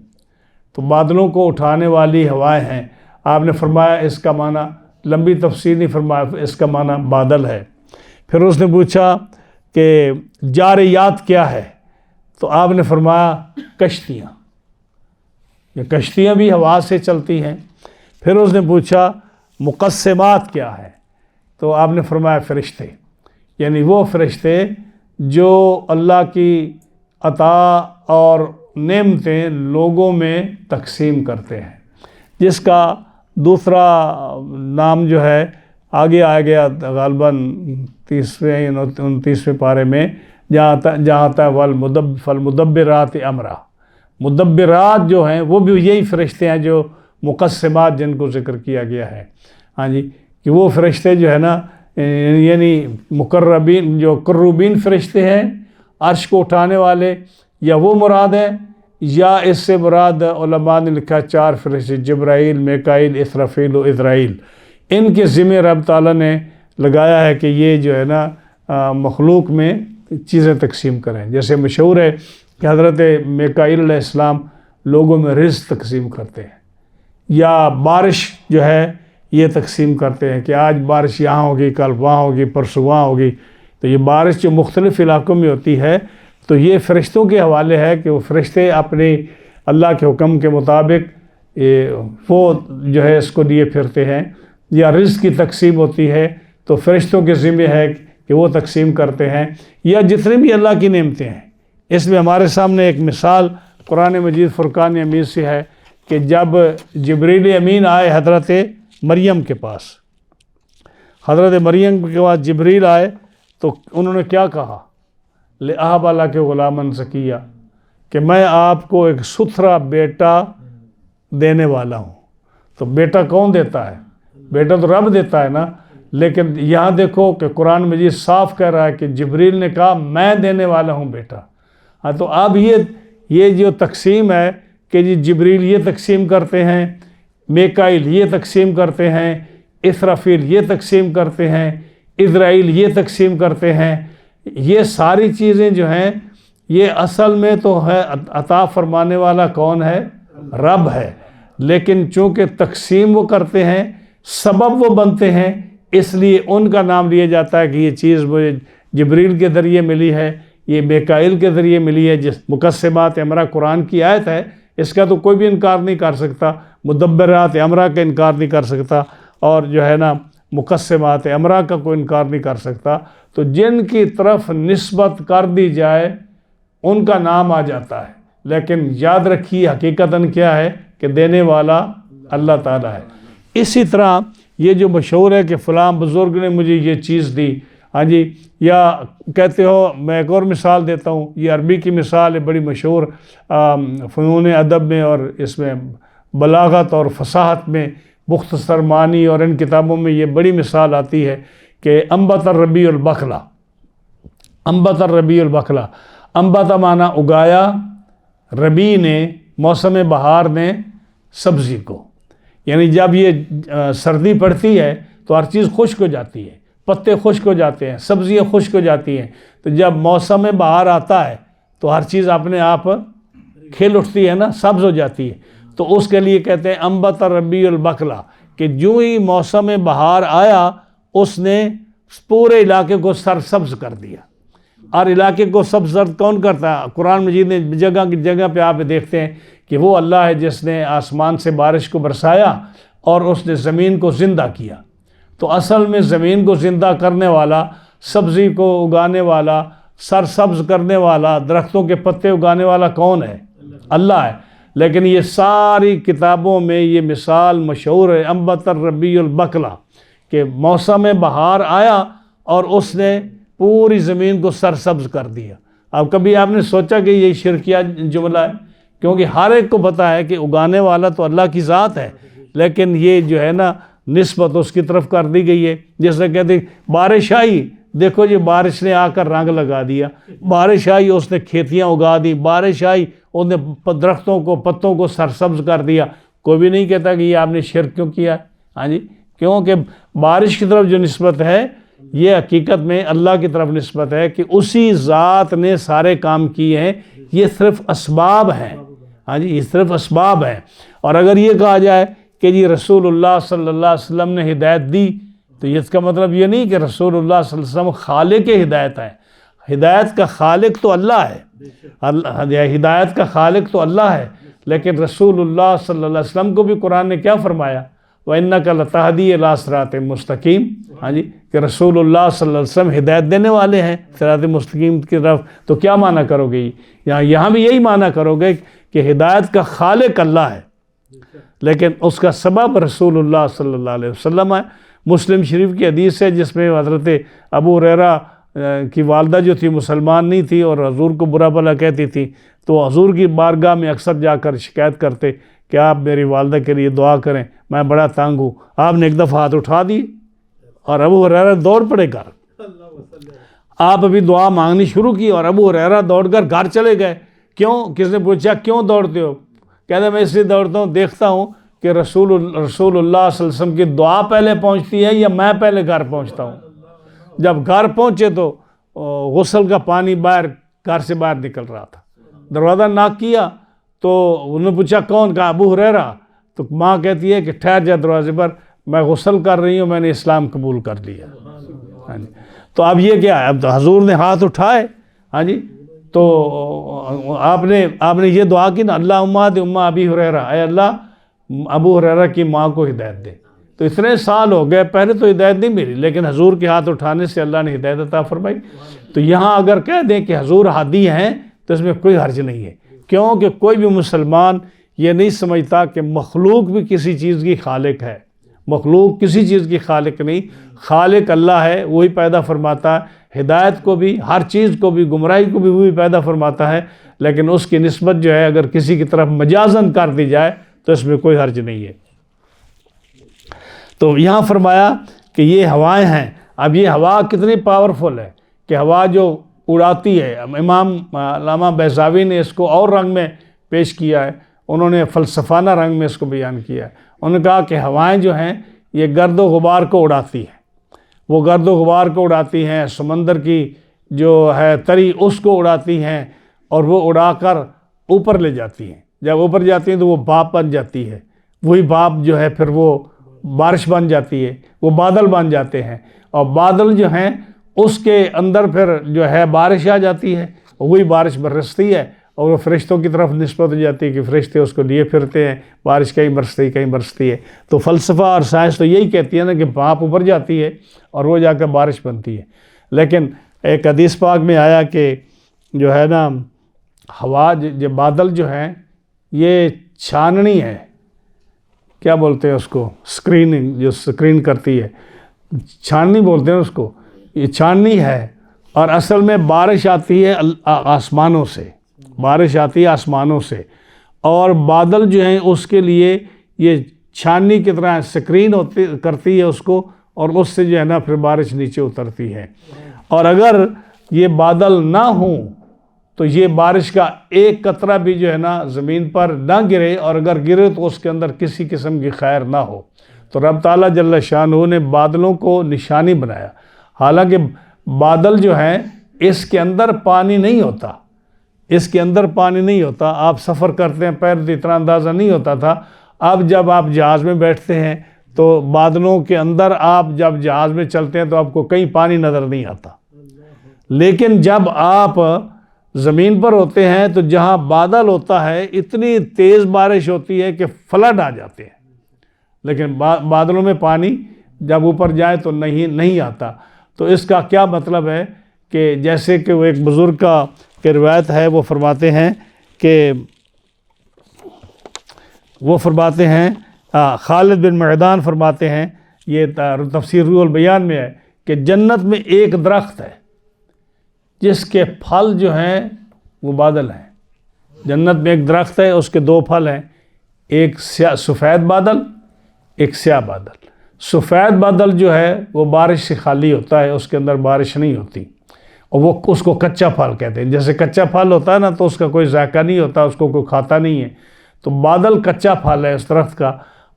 تو بادلوں کو اٹھانے والی ہوائیں ہیں۔ آپ نے فرمایا اس کا معنی، لمبی تفسیر نہیں فرمایا، اس کا معنی بادل ہے۔ پھر اس نے پوچھا کہ جاریات کیا ہے؟ تو آپ نے فرمایا کشتیاں، یہ کشتیاں بھی ہوا سے چلتی ہیں۔ پھر اس نے پوچھا مقسمات کیا ہے؟ تو آپ نے فرمایا فرشتے، یعنی وہ فرشتے جو اللہ کی عطا اور نعمتیں لوگوں میں تقسیم کرتے ہیں، جس کا دوسرا نام جو ہے آگے آ گیا غالباً 30ویں یا 29ویں پارے میں، جہاں تک فالمدبرات امرا، مدبرات جو ہیں وہ بھی یہی فرشتے ہیں جو مقسمات جن کو ذکر کیا گیا ہے۔ ہاں جی، کہ وہ فرشتے جو ہے نا، یعنی مقربین جو قربین فرشتے ہیں عرش کو اٹھانے والے، یا وہ مراد ہے، یا اس سے مراد علماء نے لکھا 4 فرشتے، جبرائیل، میکائیل، اسرافیل و عزرائیل، ان کے ذمہ رب تعالیٰ نے لگایا ہے کہ یہ جو ہے نا مخلوق میں چیزیں تقسیم کریں۔ جیسے مشہور ہے کہ حضرت میکائیل علیہ السلام لوگوں میں رزق تقسیم کرتے ہیں، یا بارش جو ہے یہ تقسیم کرتے ہیں کہ آج بارش یہاں ہوگی، کل وہاں ہوگی، پرسوں وہاں ہوگی۔ تو یہ بارش جو مختلف علاقوں میں ہوتی ہے، تو یہ فرشتوں کے حوالے ہے کہ وہ فرشتے اپنے اللہ کے حکم کے مطابق وہ جو ہے اس کو لیے پھرتے ہیں۔ یا رزق کی تقسیم ہوتی ہے تو فرشتوں کے ذمہ ہے کہ وہ تقسیم کرتے ہیں، یا جتنے بھی اللہ کی نعمتیں ہیں۔ اس میں ہمارے سامنے ایک مثال قرآن مجید فرقان حمید سے ہے کہ جب جبریل امین آئے حضرت مریم کے پاس، حضرت مریم کے پاس جبریل آئے تو انہوں نے کیا کہا؟ لِأَهَبَ لَكِ غُلَامًا زَكِيًّا، کہ میں آپ کو ایک ستھرا بیٹا دینے والا ہوں۔ تو بیٹا کون دیتا ہے؟ بیٹا تو رب دیتا ہے نا، لیکن یہاں دیکھو کہ قرآن مجید صاف کہہ رہا ہے کہ جبریل نے کہا میں دینے والا ہوں بیٹا۔ ہاں، تو اب یہ جو تقسیم ہے کہ جی جبریل یہ تقسیم کرتے ہیں، میکائیل یہ تقسیم کرتے ہیں، اسرافیل یہ تقسیم کرتے ہیں، اسرائیل یہ تقسیم کرتے ہیں. یہ ساری چیزیں جو ہیں یہ اصل میں تو ہے عطا فرمانے والا کون ہے؟ رب ہے. لیکن چونکہ تقسیم وہ کرتے ہیں، سبب وہ بنتے ہیں، اس لیے ان کا نام لیا جاتا ہے کہ یہ چیز مجھے جبریل کے ذریعے ملی ہے، یہ میکائیل کے ذریعے ملی ہے. جس مقسمات امرہ قرآن کی آیت ہے، اس کا تو کوئی بھی انکار نہیں کر سکتا، مدبرات امرہ کا انکار نہیں کر سکتا، اور جو ہے نا مقسمات امرہ کا کوئی انکار نہیں کر سکتا. تو جن کی طرف نسبت کر دی جائے ان کا نام آ جاتا ہے. لیکن یاد رکھیے حقیقتاً کیا ہے کہ دینے والا اللہ تعالیٰ ہے. اسی طرح یہ جو مشہور ہے کہ فلاں بزرگ نے مجھے یہ چیز دی، ہاں جی، یا کہتے ہو، میں ایک اور مثال دیتا ہوں، یہ عربی کی مثال ہے بڑی مشہور فنون ادب میں اور اس میں بلاغت اور فصاحت میں، مختصر معنی اور ان کتابوں میں یہ بڑی مثال آتی ہے کہ انبت الربیع البقلہ. انبت الربیع البقلہ، انبت معنی اگایا، ربیع نے موسم بہار نے سبزی کو، یعنی جب یہ سردی پڑتی ہے تو ہر چیز خشک ہو جاتی ہے، پتے خشک ہو جاتے ہیں، سبزیاں خشک ہو جاتی ہیں. تو جب موسم بہار آتا ہے تو ہر چیز اپنے آپ کھل اٹھتی ہے نا، سبز ہو جاتی ہے. تو اس کے لیے کہتے ہیں انبت الربیع البقلہ، کہ جو ہی موسم بہار آیا اس نے پورے علاقے کو سرسبز کر دیا. اور علاقے کو سبز کون کرتا ہے؟ قرآن مجید نے جگہ کی جگہ پہ آپ دیکھتے ہیں کہ وہ اللہ ہے جس نے آسمان سے بارش کو برسایا اور اس نے زمین کو زندہ کیا. تو اصل میں زمین کو زندہ کرنے والا، سبزی کو اگانے والا، سرسبز کرنے والا، درختوں کے پتے اگانے والا کون ہے؟ اللہ ہے. لیکن یہ ساری کتابوں میں یہ مثال مشہور ہے انبت الربیع البقلہ، کہ موسم بہار آیا اور اس نے پوری زمین کو سرسبز کر دیا. اب کبھی آپ نے سوچا کہ یہ شرکیہ جملہ ہے؟ کیونکہ ہر ایک کو پتہ ہے کہ اگانے والا تو اللہ کی ذات ہے، لیکن یہ جو ہے نا نسبت اس کی طرف کر دی گئی ہے. جیسے کہتے ہیں بارش آئی، دیکھو جی بارش نے آ کر رنگ لگا دیا، بارش آئی اس نے کھیتیاں اگا دی، بارش آئی اس نے درختوں کو پتوں کو سرسبز کر دیا. کوئی بھی نہیں کہتا کہ یہ آپ نے شرک کیوں کیا. ہاں جی، کیونکہ بارش کی طرف جو نسبت ہے یہ حقیقت میں اللہ کی طرف نسبت ہے کہ اسی ذات نے سارے کام کیے ہیں، یہ صرف اسباب ہیں. ہاں جی، یہ صرف اسباب ہیں. اور اگر یہ کہا جائے کہ جی رسول اللہ صلی اللہ علیہ وسلم نے ہدایت دی، تو اس کا مطلب یہ نہیں کہ رسول اللہ صلی اللہ علیہ وسلم خالق ہدایت ہے. ہدایت کا خالق تو اللہ ہے، ہدایت کا خالق تو اللہ ہے. لیکن رسول اللہ صلی اللہ علیہ وسلم کو بھی قرآن نے کیا فرمایا؟ وَإِنَّكَ لَتَهْدِي إِلَىٰ صِرَاطٍ مُسْتَقِيمٍ. ہاں جی، کہ رسول اللہ صلی اللہ علیہ وسلم ہدایت دینے والے ہیں صراط مستقیم کی طرف. تو کیا معنی کرو گے؟ یہاں بھی یہی معنی کرو گے کہ ہدایت کا خالق اللہ ہے، لیکن اس کا سبب رسول اللہ صلی اللہ علیہ وسلم ہے. مسلم شریف کی حدیث ہے جس میں حضرت ابو ہریرہ کی والدہ جو تھی مسلمان نہیں تھی اور حضور کو برا بھلا کہتی تھی، تو حضور کی بارگاہ میں اکثر جا کر شکایت کرتے کہ آپ میری والدہ کے لیے دعا کریں، میں بڑا تنگ ہوں. آپ نے ایک دفعہ ہاتھ اٹھا دی اور ابو ہریرہ دوڑ پڑے گھر. آپ ابھی دعا مانگنی شروع کی اور ابو ہریرہ دوڑ کر گھر چلے گئے. کیوں؟ کس نے پوچھا کیوں دوڑتے ہو؟ کہتے میں اس لیے دوڑتا ہوں، دیکھتا ہوں کہ رسول اللہ صلی اللہ علیہ وسلم کی دعا پہلے پہنچتی ہے یا میں پہلے گھر پہنچتا ہوں. جب گھر پہنچے تو غسل کا پانی باہر گھر سے باہر نکل رہا تھا. دروازہ ناک کیا تو انہوں نے پوچھا کون؟ کہا ابو ہریرہ. تو ماں کہتی ہے کہ ٹھہر جا دروازے پر، میں غسل کر رہی ہوں، میں نے اسلام قبول کر لیا. ہاں جی، تو اب یہ کیا ہے؟ اب تو حضور نے ہاتھ اٹھائے. ہاں جی، تو آپ نے یہ دعا کی نا، اللہم اہد ام ابی ہریرہ، اے اللہ ابو ہریرہ کی ماں کو ہدایت دے. تو اتنے سال ہو گئے، پہلے تو ہدایت نہیں ملی، لیکن حضور کے ہاتھ اٹھانے سے اللہ نے ہدایت عطا فرمائی. تو یہاں اگر کہہ دیں کہ حضور ہادی ہیں تو اس میں کوئی حرج نہیں ہے، کیونکہ کوئی بھی مسلمان یہ نہیں سمجھتا کہ مخلوق بھی کسی چیز کی خالق ہے. مخلوق کسی چیز کی خالق نہیں، خالق اللہ ہے، وہی پیدا فرماتا ہے. ہدایت کو بھی، ہر چیز کو بھی، گمراہی کو بھی وہی پیدا فرماتا ہے. لیکن اس کی نسبت جو ہے اگر کسی کی طرف مجازن کر دی جائے تو اس میں کوئی حرج نہیں ہے. تو یہاں فرمایا کہ یہ ہوائیں ہیں. اب یہ ہوا کتنی پاورفل ہے کہ ہوا جو اڑاتی ہے. امام علامہ بیضاوی نے اس کو اور رنگ میں پیش کیا ہے، انہوں نے فلسفانہ رنگ میں اس کو بیان کیا ہے. انہوں نے کہا کہ ہوائیں جو ہیں یہ گرد و غبار کو اڑاتی ہیں، وہ گرد و غبار کو اڑاتی ہیں، سمندر کی جو ہے تری اس کو اڑاتی ہیں، اور وہ اڑا کر اوپر لے جاتی ہیں۔ جب اوپر جاتی ہیں تو وہ بھاپ بن جاتی ہے، وہی بھاپ جو ہے پھر وہ بارش بن جاتی ہے، وہ بادل بن جاتے ہیں، اور بادل جو ہیں اس کے اندر پھر جو ہے بارش آ جاتی ہے، وہی بارش برستی ہے، اور وہ فرشتوں کی طرف نسبت ہو جاتی ہے کہ فرشتے اس کو لیے پھرتے ہیں، بارش کہیں برستی ہے۔ تو فلسفہ اور سائنس تو یہی کہتی ہے نا کہ بھاپ اوپر جاتی ہے اور وہ جا کر بارش بنتی ہے۔ لیکن ایک حدیث پاک میں آیا کہ جو ہے نا ہوا جو بادل جو ہیں یہ چھاننی ہے، کیا بولتے ہیں اس کو، اسکریننگ، جو اسکرین کرتی ہے، چھاننی بولتے ہیں اس کو، یہ چھاننی ہے، اور اصل میں بارش آتی ہے آسمانوں سے، بارش آتی ہے آسمانوں سے، اور بادل جو ہیں اس کے لیے یہ چھاننی کی طرح اسکرین کرتی ہے اس کو، اور اس سے جو ہے نا پھر بارش نیچے اترتی ہے۔ اور اگر یہ بادل نہ ہوں تو یہ بارش کا ایک قطرہ بھی جو ہے نا زمین پر نہ گرے، اور اگر گرے تو اس کے اندر کسی قسم کی خیر نہ ہو۔ تو رب تعالیٰ جل شانہ نے بادلوں کو نشانی بنایا، حالانکہ بادل جو ہیں اس کے اندر پانی نہیں ہوتا، اس کے اندر پانی نہیں ہوتا۔ آپ سفر کرتے ہیں پہلے تو اتنا اندازہ نہیں ہوتا تھا، اب جب آپ جہاز میں بیٹھتے ہیں تو بادلوں کے اندر آپ جب جہاز میں چلتے ہیں تو آپ کو کہیں پانی نظر نہیں آتا، لیکن جب آپ زمین پر ہوتے ہیں تو جہاں بادل ہوتا ہے اتنی تیز بارش ہوتی ہے کہ فلڈ آ جاتے ہیں، لیکن بادلوں میں پانی جب اوپر جائے تو نہیں آتا۔ تو اس کا کیا مطلب ہے کہ جیسے کہ وہ ایک بزرگ کا روایت ہے، وہ فرماتے ہیں خالد بن معدان فرماتے ہیں، یہ تفسیر روح البیان میں ہے کہ جنت میں ایک درخت ہے جس کے پھل جو ہیں وہ بادل ہیں۔ جنت میں ایک درخت ہے، اس کے دو پھل ہیں، ایک سفید بادل، ایک سیاہ بادل۔ سفید بادل جو ہے وہ بارش سے خالی ہوتا ہے، اس کے اندر بارش نہیں ہوتی، اور وہ اس کو کچا پھل کہتے ہیں۔ جیسے کچا پھل ہوتا ہے نا تو اس کا کوئی ذائقہ نہیں ہوتا، اس کو کوئی کھاتا نہیں ہے، تو بادل کچا پھل ہے اس درخت کا۔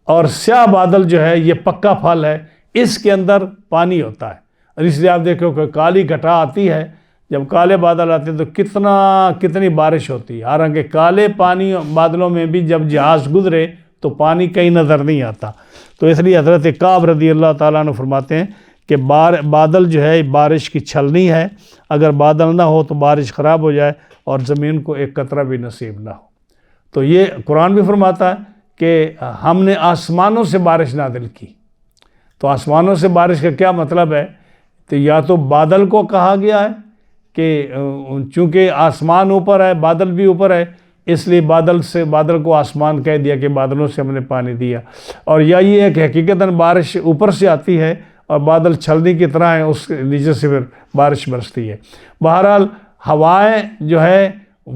اور سیاہ بادل جو ہے یہ پکا پھل ہے، اس کے اندر پانی ہوتا ہے، اور اس لیے آپ دیکھو کہ کالی گھٹا آتی ہے، جب کالے بادل آتے ہیں تو کتنی بارش ہوتی ہے، حالانکہ کالے پانی بادلوں میں بھی جب جہاز گزرے تو پانی کہیں نظر نہیں آتا۔ تو اس لیے حضرت کعب رضی اللہ تعالیٰ عنہ فرماتے ہیں کہ بادل جو ہے بارش کی چھلنی ہے، اگر بادل نہ ہو تو بارش خراب ہو جائے اور زمین کو ایک قطرہ بھی نصیب نہ ہو۔ تو یہ قرآن بھی فرماتا ہے کہ ہم نے آسمانوں سے بارش نازل کی۔ تو آسمانوں سے بارش کا کیا مطلب ہے؟ تو یا تو بادل کو کہا گیا ہے کہ چونکہ آسمان اوپر ہے، بادل بھی اوپر ہے، اس لیے بادل کو آسمان کہہ دیا کہ بادلوں سے ہم نے پانی دیا، اور یا یہ ہے کہ حقیقتاً بارش اوپر سے آتی ہے اور بادل چھلنی کی طرح ہیں، اس کے نیچے سے پھر بارش برستی ہے۔ بہرحال ہوائیں جو ہے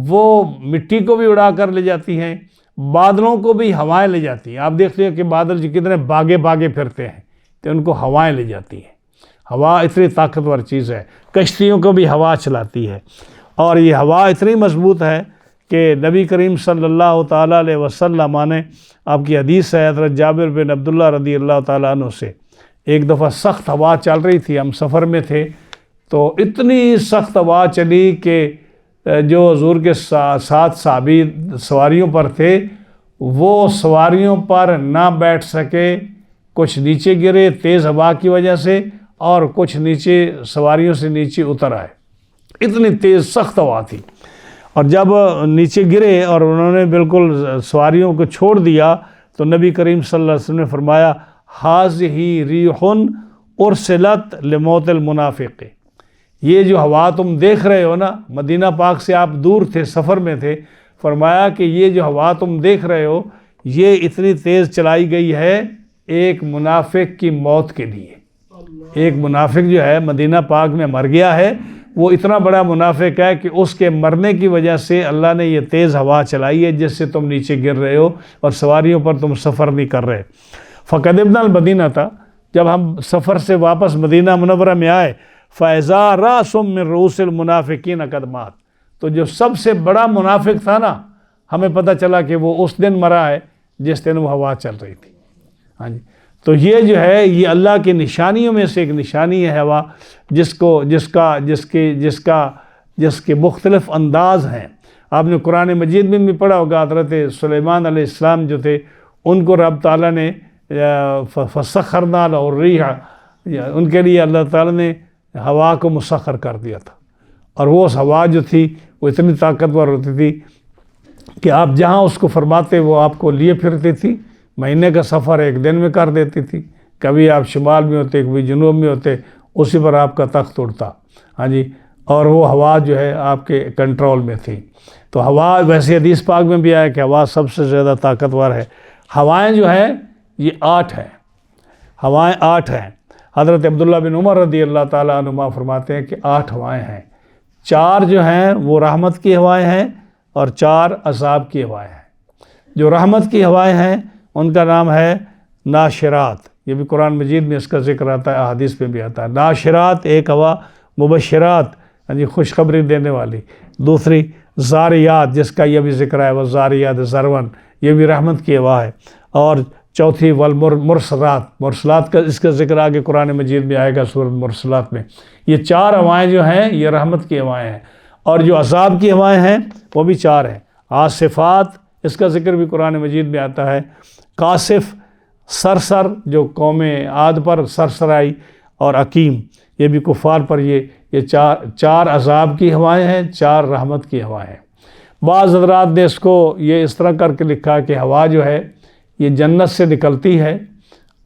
وہ مٹی کو بھی اڑا کر لے جاتی ہیں، بادلوں کو بھی ہوائیں لے جاتی ہیں۔ آپ دیکھتے ہیں کہ بادل جو کتنے باغے پھرتے ہیں تو ان کو ہوائیں لے جاتی ہیں۔ ہوا اتنی طاقتور چیز ہے، کشتیوں کو بھی ہوا چلاتی ہے، اور یہ ہوا اتنی مضبوط ہے کہ نبی کریم صلی اللہ تعالیٰ علیہ وسلم نے، آپ کی حدیث ہے حضرت جابر بن عبداللہ رضی اللہ تعالیٰ عنہ سے، ایک دفعہ سخت ہوا چل رہی تھی، ہم سفر میں تھے، تو اتنی سخت ہوا چلی کہ جو حضور کے ساتھ صحابی سواریوں پر تھے وہ سواریوں پر نہ بیٹھ سکے، کچھ نیچے گرے تیز ہوا کی وجہ سے، اور کچھ نیچے سواریوں سے نیچے اتر آئے، اتنی تیز سخت ہوا تھی۔ اور جب نیچے گرے اور انہوں نے بالکل سواریوں کو چھوڑ دیا تو نبی کریم صلی اللہ علیہ وسلم نے فرمایا ھذہ ریح ارسلت لموت المنافق، یہ جو ہوا تم دیکھ رہے ہو نا، مدینہ پاک سے آپ دور تھے، سفر میں تھے، فرمایا کہ یہ جو ہوا تم دیکھ رہے ہو یہ اتنی تیز چلائی گئی ہے ایک منافق کی موت کے لیے۔ ایک منافق جو ہے مدینہ پاک میں مر گیا ہے، وہ اتنا بڑا منافق ہے کہ اس کے مرنے کی وجہ سے اللہ نے یہ تیز ہوا چلائی ہے جس سے تم نیچے گر رہے ہو اور سواریوں پر تم سفر نہیں کر رہے۔ فقدمنا المدینہ تھا، جب ہم سفر سے واپس مدینہ منورہ میں آئے، فَإِذَا رَأْسٌ مِّن رُّؤُوسِ الْمُنَافِقِينَ قَدْ مَاتَ، تو جو سب سے بڑا منافق تھا نا، ہمیں پتہ چلا کہ وہ اس دن مرا ہے جس دن وہ ہوا چل رہی تھی۔ ہاں جی، تو یہ جو ہے یہ اللہ کی نشانیوں میں سے ایک نشانی ہے ہوا، جس کے مختلف انداز ہیں۔ آپ نے قرآن مجید میں بھی پڑھا ہوگا، حضرت سلیمان علیہ السلام جو تھے ان کو رب تعالیٰ نے فسخرنا لہ الریح، ان کے لیے اللہ تعالیٰ نے ہوا کو مسخر کر دیا تھا، اور وہ ہوا جو تھی وہ اتنی طاقتور ہوتی تھی کہ آپ جہاں اس کو فرماتے وہ آپ کو لیے پھرتی تھی، مہینے کا سفر ایک دن میں کر دیتی تھی، کبھی آپ شمال میں ہوتے کبھی جنوب میں ہوتے، اسی پر آپ کا تخت اڑتا، ہاں جی، اور وہ ہوا جو ہے آپ کے کنٹرول میں تھی۔ تو ہوا ویسے حدیث پاک میں بھی آیا کہ ہوا سب سے زیادہ طاقتور ہے۔ ہوائیں جو ہیں یہ 8 ہیں، ہوائیں 8 ہیں۔ حضرت عبداللہ بن عمر رضی اللہ تعالیٰ عنہما فرماتے ہیں کہ 8 ہوائیں ہیں، 4 جو ہیں وہ رحمت کی ہوائیں ہیں اور 4 عذاب کی ہوائیں ہیں۔ جو رحمت کی ہوائیں ہیں ان کا نام ہے ناشرات، یہ بھی قرآن مجید میں اس کا ذکر آتا ہے، احادیث میں بھی آتا ہے۔ ناشرات ایک ہوا، مبشرات یعنی خوشخبری دینے والی، دوسری زاریات جس کا یہ بھی ذکر ہے، وہ زاریات ذرون، یہ بھی رحمت کی ہوا ہے، اور چوتھی والمرسلات، مرسلات کا اس کا ذکر آگے قرآن مجید میں آئے گا سورۃ مرسلات میں۔ یہ 4 ہوائیں جو ہیں یہ رحمت کی ہوائیں ہیں، اور جو عذاب کی ہوائیں ہیں وہ بھی 4 ہیں۔ عاصفات اس کا ذکر بھی قرآن مجید میں آتا ہے، قاصف، سرسر جو قوم عاد پر سرسر آئی، اور عقیم یہ بھی کفار پر یہ 4 عذاب کی ہوائیں ہیں، 4 رحمت کی ہوائیں ہیں۔ بعض حضرات نے اس کو یہ اس طرح کر کے لکھا کہ ہوا جو ہے یہ جنت سے نکلتی ہے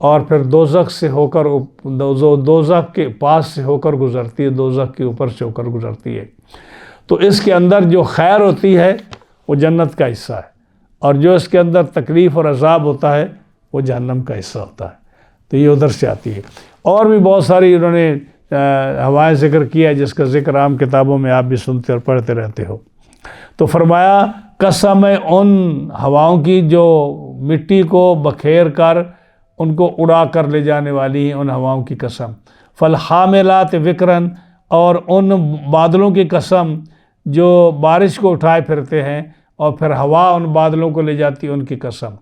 اور پھر دوزخ سے ہو کر دوزخ کے پاس سے ہو کر گزرتی ہے، دوزخ کے اوپر سے ہو کر گزرتی ہے، تو اس کے اندر جو خیر ہوتی ہے وہ جنت کا حصہ ہے، اور جو اس کے اندر تکلیف اور عذاب ہوتا ہے وہ جہنم کا حصہ ہوتا ہے، تو یہ ادھر سے آتی ہے۔ اور بھی بہت ساری انہوں نے ہوائیں ذکر کیا ہے جس کا ذکر عام کتابوں میں آپ بھی سنتے اور پڑھتے رہتے ہو۔ تو فرمایا قسم ہے ان ہواؤں کی جو مٹی کو بکھیر کر ان کو اڑا کر لے جانے والی ہیں، ان ہواؤں کی قسم۔ فالحاملات وقرن، اور ان بادلوں کی قسم جو بارش کو اٹھائے پھرتے ہیں اور پھر ہوا ان بادلوں کو لے جاتی ہے، ان کی قسم۔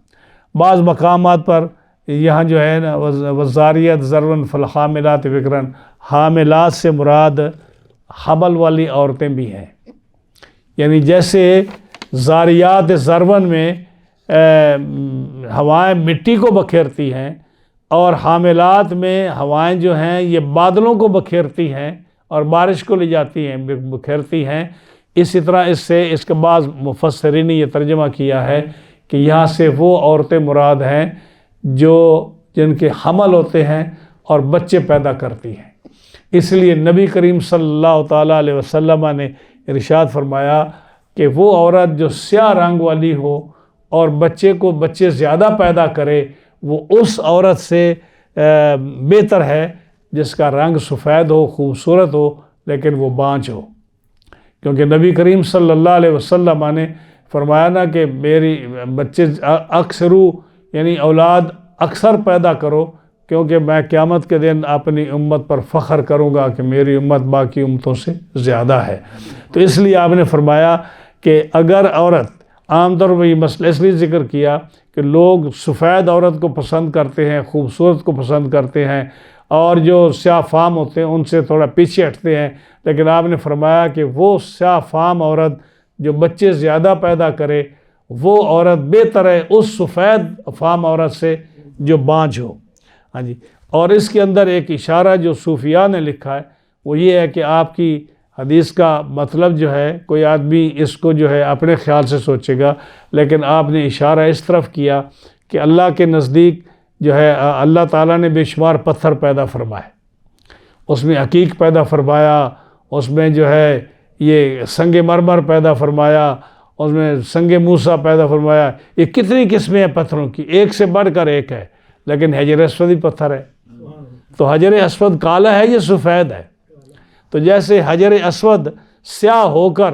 بعض مقامات پر یہاں جو ہے نا والذاریات ذرون فالحاملات وقرن، حاملات سے مراد حمل والی عورتیں بھی ہیں، یعنی جیسے زاریات ذرون میں ہوائیں مٹی کو بکھیرتی ہیں، اور حاملات میں ہوائیں جو ہیں یہ بادلوں کو بکھیرتی ہیں اور بارش کو لے جاتی ہیں، بکھیرتی ہیں، اسی طرح اس کے بعض مفسرین نے یہ ترجمہ کیا ہے کہ یہاں سے وہ عورتیں مراد ہیں جن کے حمل ہوتے ہیں اور بچے پیدا کرتی ہیں۔ اس لیے نبی کریم صلی اللہ تعالیٰ علیہ وسلم نے ارشاد فرمایا کہ وہ عورت جو سیاہ رنگ والی ہو اور بچے زیادہ پیدا کرے، وہ اس عورت سے بہتر ہے جس کا رنگ سفید ہو، خوبصورت ہو، لیکن وہ بانجھ ہو، کیونکہ نبی کریم صلی اللہ علیہ وسلم نے فرمایا نا کہ میری بچے اکثرو یعنی اولاد اکثر پیدا کرو، کیونکہ میں قیامت کے دن اپنی امت پر فخر کروں گا کہ میری امت باقی امتوں سے زیادہ ہے۔ تو اس لیے آپ نے فرمایا کہ اگر عورت، عام طور پر یہ مسئلہ اس لیے ذکر کیا کہ لوگ سفید عورت کو پسند کرتے ہیں، خوبصورت کو پسند کرتے ہیں، اور جو سیاہ فام ہوتے ہیں ان سے تھوڑا پیچھے ہٹتے ہیں، لیکن آپ نے فرمایا کہ وہ سیاہ فام عورت جو بچے زیادہ پیدا کرے وہ عورت بہتر ہے اس سفید فام عورت سے جو بانجھ ہو۔ ہاں جی، اور اس کے اندر ایک اشارہ جو صوفیاء نے لکھا ہے وہ یہ ہے کہ آپ کی حدیث کا مطلب جو ہے کوئی آدمی اس کو جو ہے اپنے خیال سے سوچے گا، لیکن آپ نے اشارہ اس طرف کیا کہ اللہ کے نزدیک جو ہے اللہ تعالیٰ نے بے شمار پتھر پیدا فرمائے، اس میں عقیق پیدا فرمایا، اس میں جو ہے یہ سنگ مرمر پیدا فرمایا، اس میں سنگ موسیٰ پیدا فرمایا، یہ کتنی قسمیں ہیں پتھروں کی، ایک سے بڑھ کر ایک ہے، لیکن حجر اسود ہی پتھر ہے، تو حجر اسود کالا ہے یہ سفید ہے، تو جیسے حجر اسود سیاہ ہو کر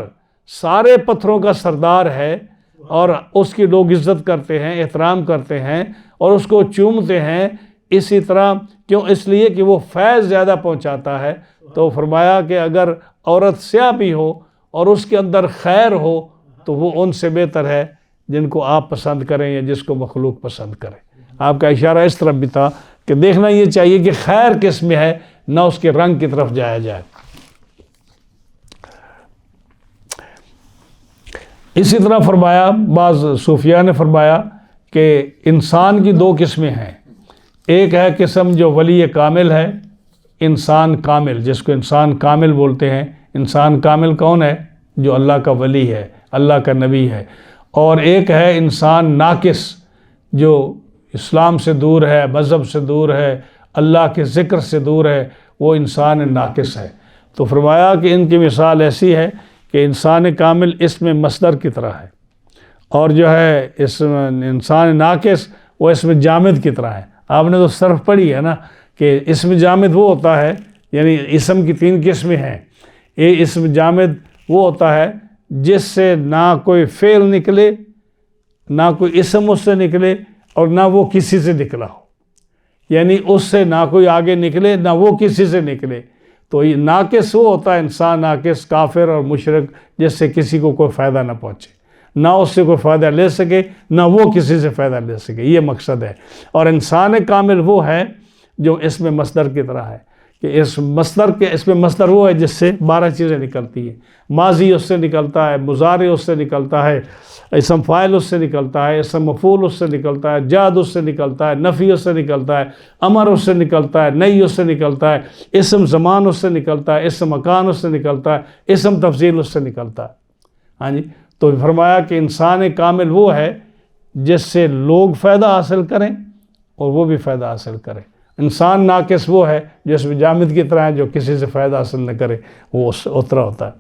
سارے پتھروں کا سردار ہے اور اس کی لوگ عزت کرتے ہیں، احترام کرتے ہیں اور اس کو چومتے ہیں، اسی طرح کیوں؟ اس لیے کہ وہ فیض زیادہ پہنچاتا ہے۔ تو فرمایا کہ اگر عورت سیاہ بھی ہو اور اس کے اندر خیر ہو تو وہ ان سے بہتر ہے جن کو آپ پسند کریں یا جس کو مخلوق پسند کرے۔ آپ کا اشارہ اس طرف بھی تھا کہ دیکھنا یہ چاہیے کہ خیر کس میں ہے، نہ اس کے رنگ کی طرف جایا جائے۔ اسی طرح فرمایا، بعض صوفیاء نے فرمایا کہ انسان کی دو قسمیں ہیں، ایک ہے قسم جو ولی کامل ہے، انسان کامل، جس کو انسان کامل بولتے ہیں۔ انسان کامل کون ہے؟ جو اللہ کا ولی ہے، اللہ کا نبی ہے۔ اور ایک ہے انسان ناقص، جو اسلام سے دور ہے، مذہب سے دور ہے، اللہ کے ذکر سے دور ہے، وہ انسان ناقص ہے۔ تو فرمایا کہ ان کی مثال ایسی ہے کہ انسان کامل اسم مصدر کی طرح ہے، اور جو ہے انسان ناقص وہ اسم جامد کی طرح ہے۔ آپ نے تو صرف پڑھی ہے نا کہ اسم جامد وہ ہوتا ہے، یعنی اسم کی 3 قسمیں ہیں۔ یہ اسم جامد وہ ہوتا ہے جس سے نہ کوئی فعل نکلے، نہ کوئی اسم اس سے نکلے، اور نہ وہ کسی سے نکلا ہو، یعنی اس سے نہ کوئی آگے نکلے، نہ وہ کسی سے نکلے۔ تو یہ ناقص وہ ہوتا ہے انسان ناقص، کافر اور مشرک، جس سے کسی کو کوئی فائدہ نہ پہنچے، نہ اس سے کوئی فائدہ لے سکے، نہ وہ کسی سے فائدہ لے سکے، یہ مقصد ہے۔ اور انسان کامل وہ ہے جو اسم مصدر کی طرح ہے، کہ اس میں مصدر وہ ہے جس سے 12 چیزیں نکلتی ہیں۔ ماضی اس سے نکلتا ہے، مضارع اس سے نکلتا ہے، اسم فاعل اس سے نکلتا ہے، اسم مفعول اس سے نکلتا ہے، جاد اس سے نکلتا ہے، نفی اس سے نکلتا ہے، امر اس سے نکلتا ہے، نہی اس سے نکلتا ہے، اسم زمان اس سے نکلتا ہے، اسم مکان اس سے نکلتا ہے، اسم تفضیل اس سے نکلتا ہے۔ ہاں جی، تو فرمایا کہ انسان کامل وہ ہے جس سے لوگ فائدہ حاصل کریں اور وہ بھی فائدہ حاصل کریں۔ انسان ناقص وہ ہے جو اس میں جامد کی طرح ہے، جو کسی سے فائدہ حاصل نہ کرے، وہ اترا ہوتا ہے۔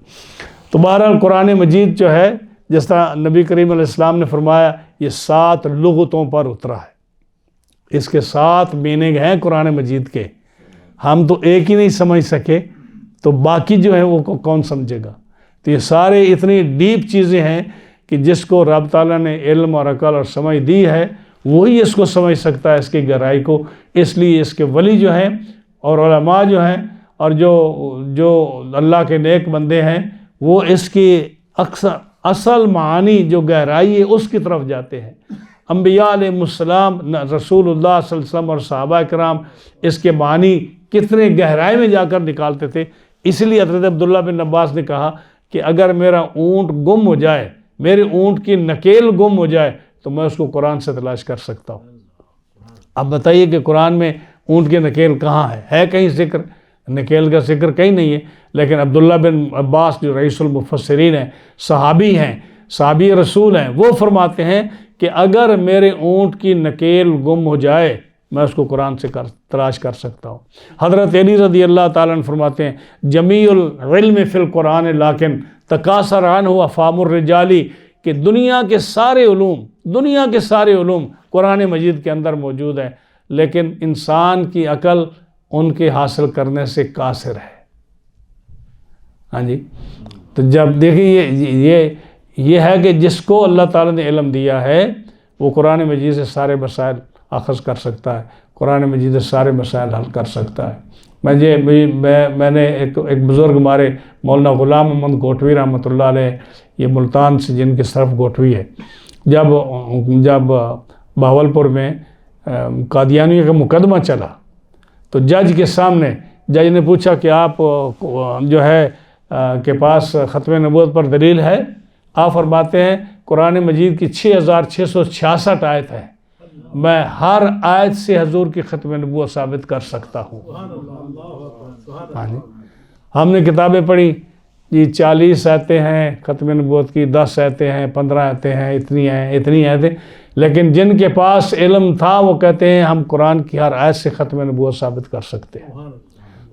تو بہرحال قرآن مجید جو ہے، جس طرح نبی کریم علیہ السلام نے فرمایا، یہ 7 لغتوں پر اترا ہے، اس کے 7 میننگ ہیں قرآن مجید کے۔ ہم تو ایک ہی نہیں سمجھ سکے، تو باقی جو ہے وہ کون سمجھے گا؟ تو یہ سارے اتنی ڈیپ چیزیں ہیں کہ جس کو رب تعالیٰ نے علم اور عقل اور سمجھ دی ہے، وہی اس کو سمجھ سکتا ہے، اس کی گہرائی کو۔ اس لیے اس کے ولی جو ہیں اور علماء جو ہیں اور جو اللہ کے نیک بندے ہیں، وہ اس کی اصل معانی جو گہرائی ہے اس کی طرف جاتے ہیں۔ انبیاء علیہ السلام، رسول اللہ صلی اللہ علیہ وسلم اور صحابہ کرام اس کے معنی کتنے گہرائی میں جا کر نکالتے تھے۔ اس لیے حضرت عبداللہ بن عباس نے کہا کہ اگر میرا اونٹ گم ہو جائے، میرے اونٹ کی نکیل گم ہو جائے، تو میں اس کو قرآن سے تلاش کر سکتا ہوں۔ اب بتائیے کہ قرآن میں اونٹ کی نکیل کہاں ہے کہیں ذکر؟ نکیل کا ذکر کہیں نہیں ہے، لیکن عبداللہ بن عباس جو رئیس المفسرین ہیں، صحابی رسول ہیں، وہ فرماتے ہیں کہ اگر میرے اونٹ کی نکیل گم ہو جائے، میں اس کو قرآن سے تلاش کر سکتا ہوں۔ حضرت علی رضی اللہ تعالیٰ عنہ فرماتے ہیں، جمیع العلم فی القرآن لیکن تکاثر عنہ افہام الرجال، کہ دنیا کے سارے علوم قرآن مجید کے اندر موجود ہیں، لیکن انسان کی عقل ان کے حاصل کرنے سے قاصر ہے۔ ہاں جی، تو جب دیکھیں یہ ہے کہ جس کو اللہ تعالیٰ نے علم دیا ہے، وہ قرآن مجید سے سارے مسائل اخذ کر سکتا ہے، قرآن مجید سے سارے مسائل حل کر سکتا ہے۔ میں نے ایک بزرگ ہمارے مولانا غلام محمد گوٹوی رحمۃ اللہ علیہ، یہ ملتان سے جن کی طرف گوٹوی ہے، جب بہاولپور میں قادیانیوں کا مقدمہ چلا، تو جج کے سامنے جج نے پوچھا کہ آپ جو ہے کے پاس ختم نبوت پر دلیل ہے؟ آپ فرماتے ہیں قرآن مجید کی 6666 آیت ہے، میں ہر آیت سے حضور کی ختم نبوت ثابت کر سکتا ہوں۔ ہم نے کتابیں پڑھی، یہ 40 آیتیں ہیں ختم نبوت کی، 10 آیتیں ہیں، 15 آیتیں ہیں، اتنی آیتیں، لیکن جن کے پاس علم تھا وہ کہتے ہیں ہم قرآن کی ہر آیت سے ختم نبوت ثابت کر سکتے ہیں۔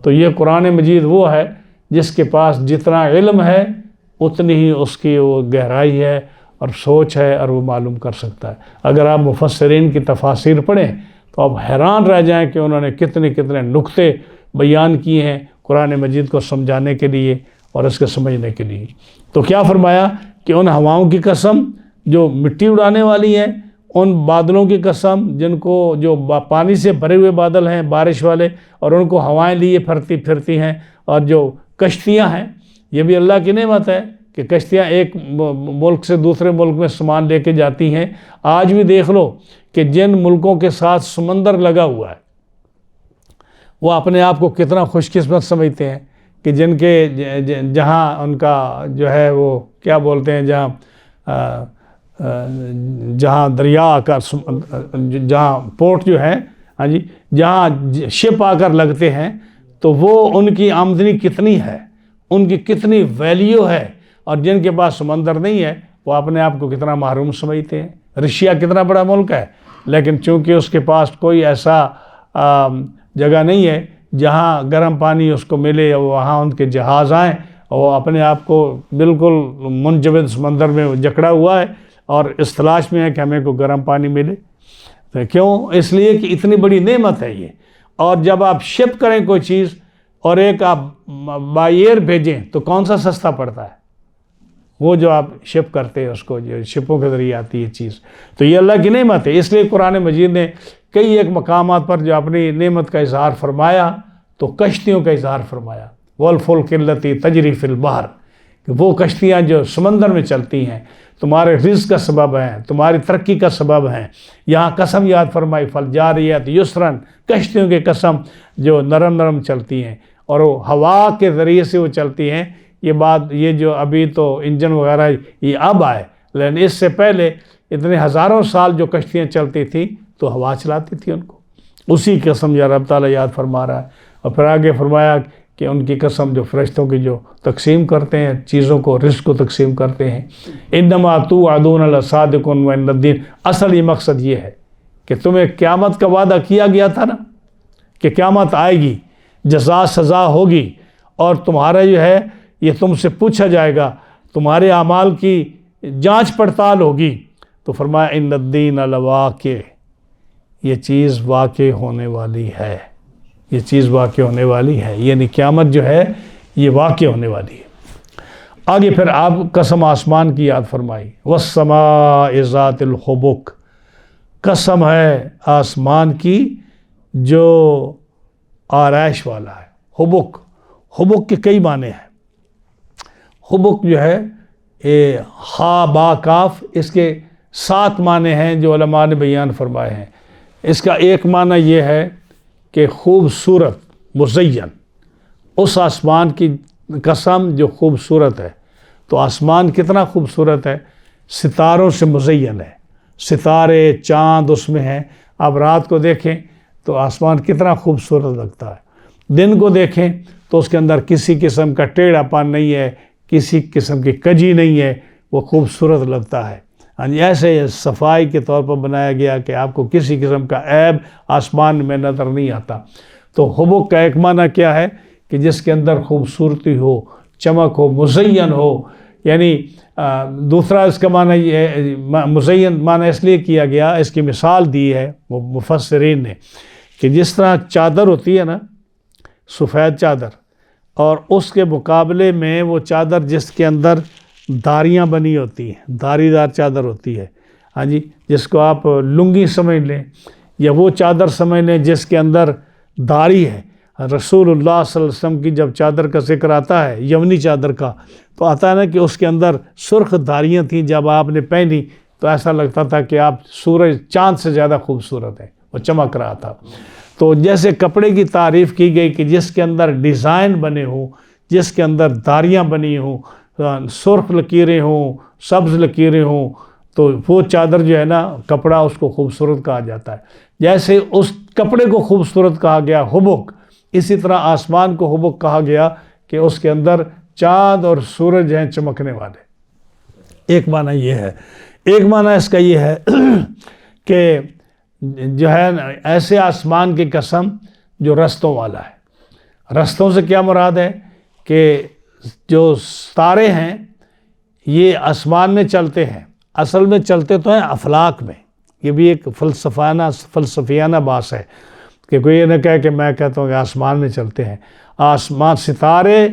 تو یہ قرآن مجید وہ ہے جس کے پاس جتنا علم ہے اتنی ہی اس کی وہ گہرائی ہے اور سوچ ہے، اور وہ معلوم کر سکتا ہے۔ اگر آپ مفسرین کی تفاسیر پڑھیں تو آپ حیران رہ جائیں کہ انہوں نے کتنے نقطے بیان کیے ہیں قرآن مجید کو سمجھانے کے لیے اور اس کے سمجھنے کے لیے۔ تو کیا فرمایا کہ ان ہواؤں کی قسم جو مٹی اڑانے والی ہیں، ان بادلوں کی قسم جو پانی سے بھرے ہوئے بادل ہیں بارش والے، اور ان کو ہوائیں لیے پھرتی ہیں، اور جو کشتیاں ہیں، یہ بھی اللہ کی نعمت ہے کہ کشتیاں ایک ملک سے دوسرے ملک میں سامان لے کے جاتی ہیں. آج بھی دیکھ لو کہ جن ملکوں کے ساتھ سمندر لگا ہوا ہے وہ اپنے آپ کو کتنا خوش قسمت سمجھتے ہیں کہ جن کے جہاں ان کا جو ہے وہ کیا بولتے ہیں جہاں دریا کا جہاں پورٹ جو ہے ہاں جی جہاں شپ آ کر لگتے ہیں تو وہ ان کی آمدنی کتنی ہے, ان کی کتنی ویلیو ہے, اور جن کے پاس سمندر نہیں ہے وہ اپنے آپ کو کتنا محروم سمجھتے ہیں. رشیا کتنا بڑا ملک ہے لیکن چونکہ اس کے پاس کوئی ایسا جگہ نہیں ہے جہاں گرم پانی اس کو ملے, وہاں ان کے جہاز آئیں, اور وہ اپنے آپ کو بالکل منجمد سمندر میں جکڑا ہوا ہے اور اس تلاش میں ہے کہ ہمیں کو گرم پانی ملے. کیوں؟ اس لیے کہ اتنی بڑی نعمت ہے یہ. اور جب آپ شپ کریں کوئی چیز اور ایک آپ بائی ایئر بھیجیں تو کون سا سستا پڑتا ہے؟ وہ جو آپ شپ کرتے ہیں اس کو, جو شپوں کے ذریعے آتی ہے چیز. تو یہ اللہ کی نعمت ہے. اس لیے قرآن مجید نے کئی ایک مقامات پر جو اپنی نعمت کا اظہار فرمایا تو کشتیوں کا اظہار فرمایا. وَالْفُلْكِ الَّتِي تَجْرِي فِي الْبَحْرِ, کہ وہ کشتیاں جو سمندر میں چلتی ہیں تمہارے رزق کا سبب ہیں, تمہاری ترقی کا سبب ہیں. یہاں قسم یاد فرمائی فَالْجَارِيَاتِ يُسْرًا, کشتیوں کی قسم جو نرم نرم چلتی ہیں اور وہ ہوا کے ذریعے سے وہ چلتی ہیں. یہ بات یہ جو ابھی تو انجن وغیرہ یہ اب آئے, لیکن اس سے پہلے اتنے ہزاروں سال جو کشتیاں چلتی تھیں تو ہوا چلاتی تھی ان کو. اسی قسم یا رب تعالیٰ یاد فرما رہا ہے. اور پھر آگے فرمایا کہ ان کی قسم جو فرشتوں کی جو تقسیم کرتے ہیں چیزوں کو, رزق کو تقسیم کرتے ہیں. انما توعدون لصادق وان الدین, اصل یہ مقصد یہ ہے کہ تمہیں قیامت کا وعدہ کیا گیا تھا نا کہ قیامت آئے گی, جزا سزا ہوگی, اور تمہارا جو ہے یہ تم سے پوچھا جائے گا, تمہارے اعمال کی جانچ پڑتال ہوگی. تو فرمایا ان الدین لواقع, یہ چیز واقع ہونے والی ہے, یہ چیز واقع ہونے والی ہے, یعنی قیامت جو ہے یہ واقع ہونے والی ہے. آگے پھر آپ قسم آسمان کی یاد فرمائی. والسماء ذات الحبک, قسم ہے آسمان کی جو آرائش والا ہے. حبک, حبک کے کئی معنی ہیں. حبک جو ہے ہا با کاف, اس کے 7 معنی ہیں جو علماء نے بیان فرمائے ہیں. اس کا ایک معنی یہ ہے کہ خوبصورت, مزین, اس آسمان کی قسم جو خوبصورت ہے. تو آسمان کتنا خوبصورت ہے, ستاروں سے مزین ہے, ستارے چاند اس میں ہیں. آپ رات کو دیکھیں تو آسمان کتنا خوبصورت لگتا ہے, دن کو دیکھیں تو اس کے اندر کسی قسم کا ٹیڑھا پن نہیں ہے, کسی قسم کی کجی نہیں ہے, وہ خوبصورت لگتا ہے. ہاں جی, ایسے صفائی کے طور پر بنایا گیا کہ آپ کو کسی قسم کا عیب آسمان میں نظر نہیں آتا. تو حبک کا ایک معنی کیا ہے کہ جس کے اندر خوبصورتی ہو, چمک ہو, مزین ہو. یعنی دوسرا اس کا معنی یہ ہے, مزین معنی اس لیے کیا گیا, اس کی مثال دی ہے مفسرین نے کہ جس طرح چادر ہوتی ہے نا, سفید چادر, اور اس کے مقابلے میں وہ چادر جس کے اندر داریاں بنی ہوتی ہیں, داری دار چادر ہوتی ہے, ہاں جی, جس کو آپ لنگی سمجھ لیں یا وہ چادر سمجھ لیں جس کے اندر داری ہے. رسول اللہ صلی اللہ علیہ وسلم کی جب چادر کا ذکر آتا ہے, یمنی چادر کا, تو آتا ہے نا کہ اس کے اندر سرخ داریاں تھیں. جب آپ نے پہنی تو ایسا لگتا تھا کہ آپ سورج چاند سے زیادہ خوبصورت ہیں, وہ چمک رہا تھا. تو جیسے کپڑے کی تعریف کی گئی کہ جس کے اندر ڈیزائن بنے ہوں, جس کے اندر داریاں بنی ہوں, سرخ لکیریں ہوں, سبز لکیریں ہوں, تو وہ چادر جو ہے نا کپڑا, اس کو خوبصورت کہا جاتا ہے. جیسے اس کپڑے کو خوبصورت کہا گیا حبک, اسی طرح آسمان کو حبک کہا گیا کہ اس کے اندر چاند اور سورج ہیں چمکنے والے. ایک معنی یہ ہے. ایک معنی اس کا یہ ہے کہ جو ہے ایسے آسمان کی قسم جو رستوں والا ہے. رستوں سے کیا مراد ہے کہ جو ستارے ہیں یہ آسمان میں چلتے ہیں, اصل میں چلتے تو ہیں افلاک میں. یہ بھی ایک فلسفیانہ بات ہے کہ کوئی یہ نہ کہے کہ میں کہتا ہوں کہ آسمان میں چلتے ہیں. آسمان, ستارے,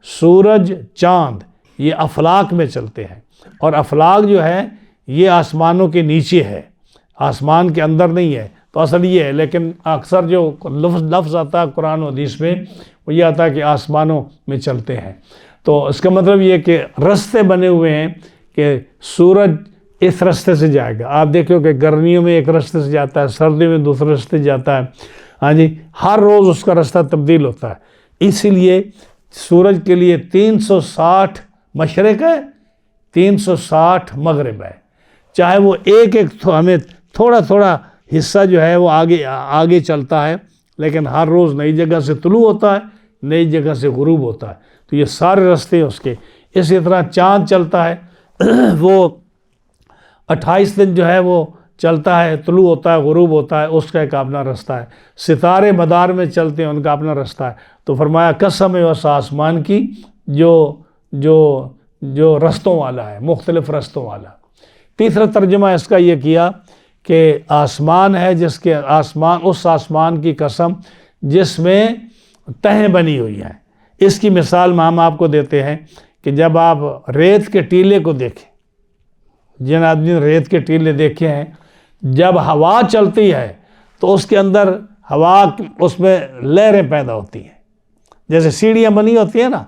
سورج, چاند یہ افلاک میں چلتے ہیں, اور افلاک جو ہے یہ آسمانوں کے نیچے ہے, آسمان کے اندر نہیں ہے. تو اصل یہ ہے, لیکن اکثر جو لفظ آتا ہے قرآن و حدیث میں وہ یہ آتا ہے کہ آسمانوں میں چلتے ہیں. تو اس کا مطلب یہ کہ رستے بنے ہوئے ہیں کہ سورج اس رستے سے جائے گا. آپ دیکھو کہ گرمیوں میں ایک رستے سے جاتا ہے, سردی میں دوسرے رستے جاتا ہے. ہاں جی, ہر روز اس کا رستہ تبدیل ہوتا ہے. اسی لیے سورج کے لیے 360 مشرق ہے, 360 مغرب ہے. چاہے وہ ایک ہمیں تھوڑا تھوڑا حصہ جو ہے وہ آگے چلتا ہے, لیکن ہر روز نئی جگہ سے طلوع ہوتا ہے, نئی جگہ سے غروب ہوتا ہے. تو یہ سارے رستے اس کے. اسی طرح چاند چلتا ہے, وہ 28 دن جو ہے وہ چلتا ہے, طلوع ہوتا ہے, غروب ہوتا ہے, اس کا ایک اپنا رستہ ہے. ستارے مدار میں چلتے ہیں, ان کا اپنا رستہ ہے. تو فرمایا قسم ہے اس آسمان کی جو رستوں والا ہے, مختلف رستوں والا. تیسرا ترجمہ اس کا یہ کیا کہ آسمان ہے جس کے اس آسمان کی قسم جس میں تہیں بنی ہوئی ہیں. اس کی مثال ہم آپ کو دیتے ہیں کہ جب آپ ریت کے ٹیلے کو دیکھیں, جن آدمی نے ریت کے ٹیلے دیکھے ہیں, جب ہوا چلتی ہے تو اس کے اندر اس میں لہریں پیدا ہوتی ہیں. جیسے سیڑھیاں بنی ہوتی ہیں نا,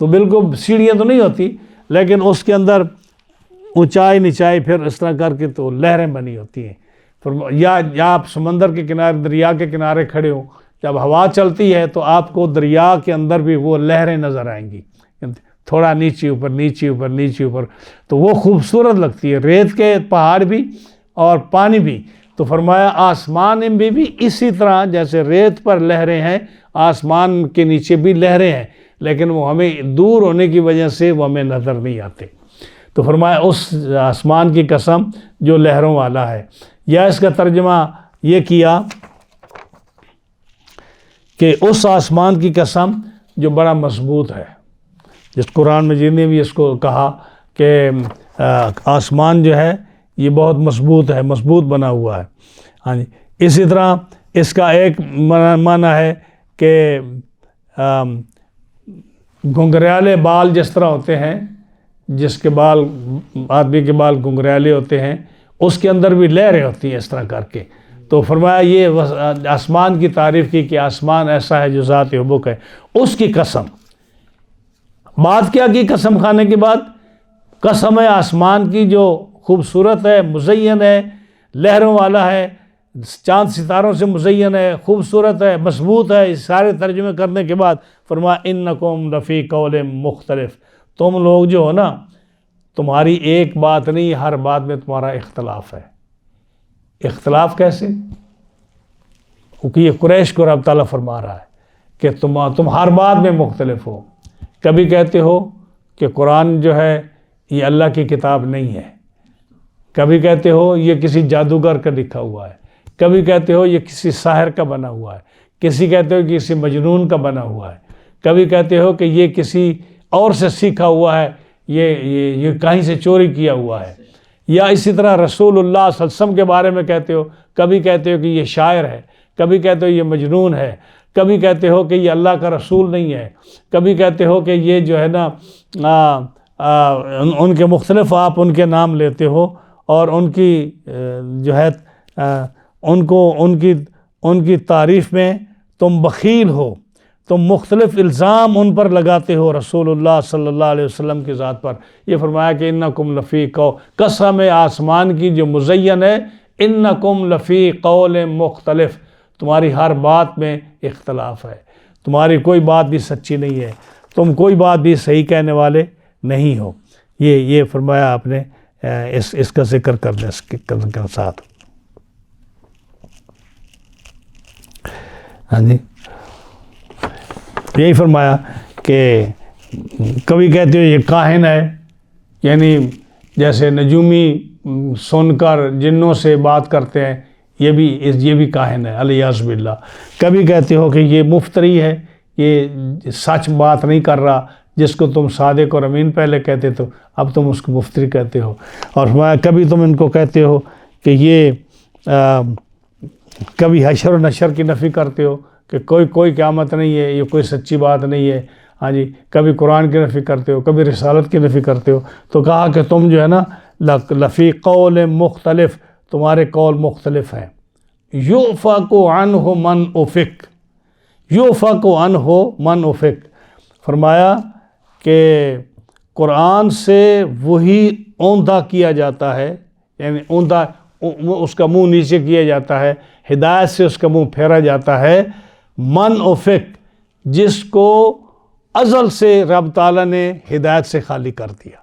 تو بالکل سیڑھیاں تو نہیں ہوتی, لیکن اس کے اندر اونچائی نچائی پھر اس طرح کر کے تو لہریں بنی ہوتی ہیں. یا آپ سمندر کے کنارے, دریا کے کنارے کھڑے ہوں, جب ہوا چلتی ہے تو آپ کو دریا کے اندر بھی وہ لہریں نظر آئیں گی, تھوڑا نیچے اوپر نیچے اوپر نیچے اوپر, تو وہ خوبصورت لگتی ہے. ریت کے پہاڑ بھی اور پانی بھی. تو فرمایا آسمان میں بھی اسی طرح جیسے ریت پر لہریں ہیں, آسمان کے نیچے بھی لہریں ہیں, لیکن وہ ہمیں دور ہونے کی وجہ سے وہ ہمیں نظر نہیں آتے. تو فرمایا اس آسمان کی قسم جو لہروں والا ہے. یا اس کا ترجمہ یہ کیا کہ اس آسمان کی قسم جو بڑا مضبوط ہے. جس قرآن مجید نے بھی اس کو کہا کہ آسمان جو ہے یہ بہت مضبوط ہے, مضبوط بنا ہوا ہے. ہاں جی, اسی طرح اس کا ایک معنی ہے کہ گھنگریالے بال جس طرح ہوتے ہیں, جس کے بال آدمی کے بال گھنگریالے ہوتے ہیں, اس کے اندر بھی لہریں ہوتی ہیں اس طرح کر کے. تو فرمایا یہ آسمان کی تعریف کی کہ آسمان ایسا ہے جو ذات حبک ہے. اس کی قسم. بات کیا کی قسم کھانے کے بعد؟ قسم ہے آسمان کی جو خوبصورت ہے, مزین ہے, لہروں والا ہے, چاند ستاروں سے مزین ہے, خوبصورت ہے, مضبوط ہے. اس سارے ترجمے کرنے کے بعد فرمایا انکم لفی قول مختلف. تم لوگ جو ہو نا, تمہاری ایک بات نہیں, ہر بات میں تمہارا اختلاف ہے. اختلاف کیسے؟ کیونکہ یہ قریش کو رب تعالیٰ فرما رہا ہے کہ تم ہر بات میں مختلف ہو. کبھی کہتے ہو کہ قرآن جو ہے یہ اللہ کی کتاب نہیں ہے, کبھی کہتے ہو یہ کسی جادوگر کا لکھا ہوا ہے, کبھی کہتے ہو یہ کسی ساحر کا بنا ہوا ہے, کسی کہتے ہو کہ کسی مجنون کا بنا ہوا ہے, کبھی کہتے ہو کہ یہ کسی اور سے سیکھا ہوا ہے, یہ کہیں سے چوری کیا ہوا ہے. یا اسی طرح رسول اللہ صلی اللہ علیہ وسلم کے بارے میں کہتے ہو, کبھی کہتے ہو کہ یہ شاعر ہے, کبھی کہتے ہو یہ مجنون ہے, کبھی کہتے ہو کہ یہ اللہ کا رسول نہیں ہے, کبھی کہتے ہو کہ یہ جو ہے نا ان کے مختلف آپ ان کے نام لیتے ہو, اور ان کی جو ہے ان کی تعریف میں تم بخیل ہو, تم مختلف الزام ان پر لگاتے ہو رسول اللہ صلی اللہ علیہ وسلم کی ذات پر. یہ فرمایا کہ انکم لفی قسم آسمان کی جو مزین ہے, انکم لفی قول مختلف, تمہاری ہر بات میں اختلاف ہے, تمہاری کوئی بات بھی سچی نہیں ہے, تم کوئی بات بھی صحیح کہنے والے نہیں ہو. یہ فرمایا آپ نے اس کا ذکر کرنے کے ساتھ. ہاں جی, یہی فرمایا کہ کبھی کہتے ہو یہ کاہن ہے, یعنی جیسے نجومی سن کر جنوں سے بات کرتے ہیں, یہ بھی کاہن ہے الیاذ باللہ. کبھی کہتے ہو کہ یہ مفتری ہے, یہ سچ بات نہیں کر رہا, جس کو تم صادق اور امین پہلے کہتے تو اب تم اس کو مفتری کہتے ہو. اور کبھی تم ان کو کہتے ہو کہ یہ کبھی حشر و نشر کی نفی کرتے ہو کہ کوئی قیامت نہیں ہے, یہ کوئی سچی بات نہیں ہے. ہاں جی, کبھی قرآن کی نفی کرتے ہو, کبھی رسالت کی نفی کرتے ہو. تو کہا کہ تم جو ہے نا لفی قول مختلف, تمہارے قول مختلف ہیں. یؤفک عنہ من افک, یؤفک عنہ من افک. فرمایا کہ قرآن سے وہی اوندھا کیا جاتا ہے، یعنی اوندھا اس کا منہ نیچے کیا جاتا ہے، ہدایت سے اس کا منہ پھیرا جاتا ہے، من و فک جس کو ازل سے رب تعالیٰ نے ہدایت سے خالی کر دیا۔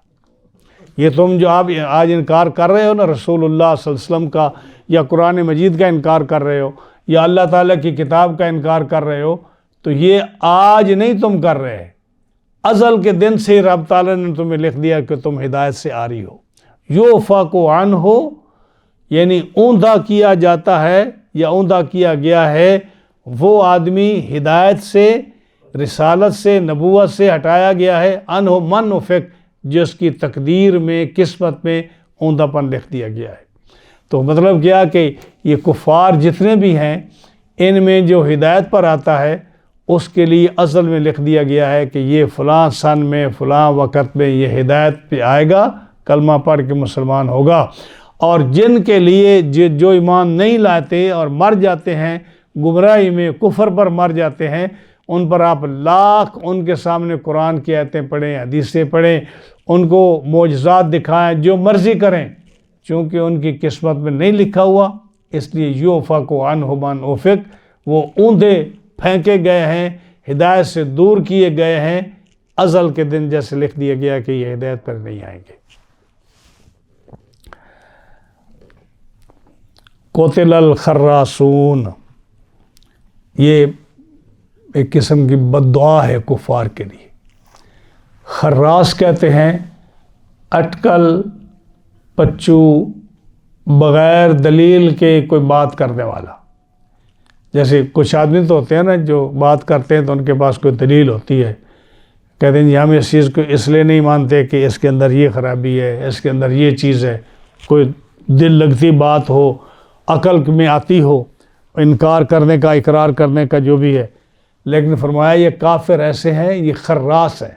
یہ تم جو آپ آج انکار کر رہے ہو نا رسول اللہ صلی اللہ علیہ وسلم کا، یا قرآن مجید کا انکار کر رہے ہو، یا اللہ تعالیٰ کی کتاب کا انکار کر رہے ہو، تو یہ آج نہیں تم کر رہے، ازل کے دن سے رب تعالیٰ نے تمہیں لکھ دیا کہ تم ہدایت سے آ رہی ہو۔ یوفق عنہ یعنی اوندھا کیا جاتا ہے یا اوندھا کیا گیا ہے وہ آدمی، ہدایت سے، رسالت سے، نبوت سے ہٹایا گیا ہے، عنہ من و فک جس کی تقدیر میں، قسمت میں اوندھا پن لکھ دیا گیا ہے۔ تو مطلب کیا کہ یہ کفار جتنے بھی ہیں ان میں جو ہدایت پر آتا ہے اس کے لیے اصل میں لکھ دیا گیا ہے کہ یہ فلاں سن میں فلاں وقت میں یہ ہدایت پہ آئے گا، کلمہ پڑھ کے مسلمان ہوگا۔ اور جن کے لیے جو ایمان نہیں لاتے اور مر جاتے ہیں گمراہی میں، کفر پر مر جاتے ہیں، ان پر آپ لاکھ ان کے سامنے قرآن کی آیتیں پڑھیں، حدیثیں پڑھیں، ان کو معجزات دکھائیں، جو مرضی کریں، چونکہ ان کی قسمت میں نہیں لکھا ہوا، اس لیے یوفق عنہ من افق، وہ اوندھے پھینکے گئے ہیں، ہدایت سے دور کیے گئے ہیں، ازل کے دن جیسے لکھ دیا گیا کہ یہ ہدایت پر نہیں آئیں گے۔ قتل الخراسون، یہ ایک قسم کی بد دعا ہے کفار کے لیے۔ خراس کہتے ہیں اٹکل، پچو، بغیر دلیل کے کوئی بات کرنے والا۔ جیسے کچھ آدمی تو ہوتے ہیں نا جو بات کرتے ہیں تو ان کے پاس کوئی دلیل ہوتی ہے، کہتے ہیں جی ہم اس چیز کو اس لیے نہیں مانتے کہ اس کے اندر یہ خرابی ہے، اس کے اندر یہ چیز ہے، کوئی دل لگتی بات ہو، عقل میں آتی ہو، انکار کرنے کا، اقرار کرنے کا جو بھی ہے۔ لیکن فرمایا یہ کافر ایسے ہیں، یہ خراس ہے،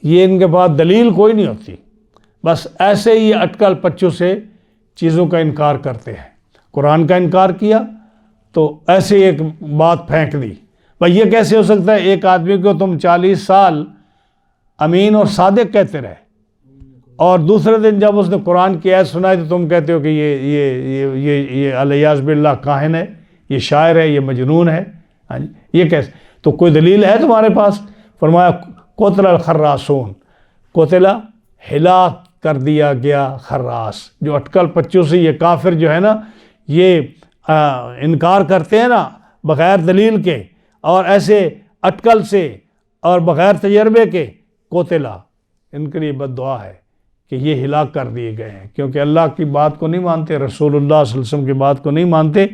یہ ان کے پاس دلیل کوئی نہیں ہوتی، بس ایسے ہی اٹکل پچو سے چیزوں کا انکار کرتے ہیں۔ قرآن کا انکار کیا تو ایسے ہی ایک بات پھینک دی۔ بھائی یہ کیسے ہو سکتا ہے؟ ایک آدمی کو تم 40 سال امین اور صادق کہتے رہے، اور دوسرے دن جب اس نے قرآن کی آیت سنائی تو تم کہتے ہو کہ یہ الیاذ باللہ کاہن ہے، یہ شاعر ہے، یہ مجنون ہے۔ ہاں جی، یہ کیسے؟ تو کوئی دلیل ہے تمہارے پاس؟ فرمایا قتل الخراسون، قتل ہلاک کر دیا گیا خراس، جو اٹکل پچوں سے یہ کافر جو ہے نا، یہ انکار کرتے ہیں نا بغیر دلیل کے، اور ایسے اٹکل سے اور بغیر تجربے کے، قتلا، ان کے لیے بد دعا ہے کہ یہ ہلاک کر دیے گئے ہیں، کیونکہ اللہ کی بات کو نہیں مانتے، رسول اللہ صلی اللہ علیہ وسلم کی بات کو نہیں مانتے،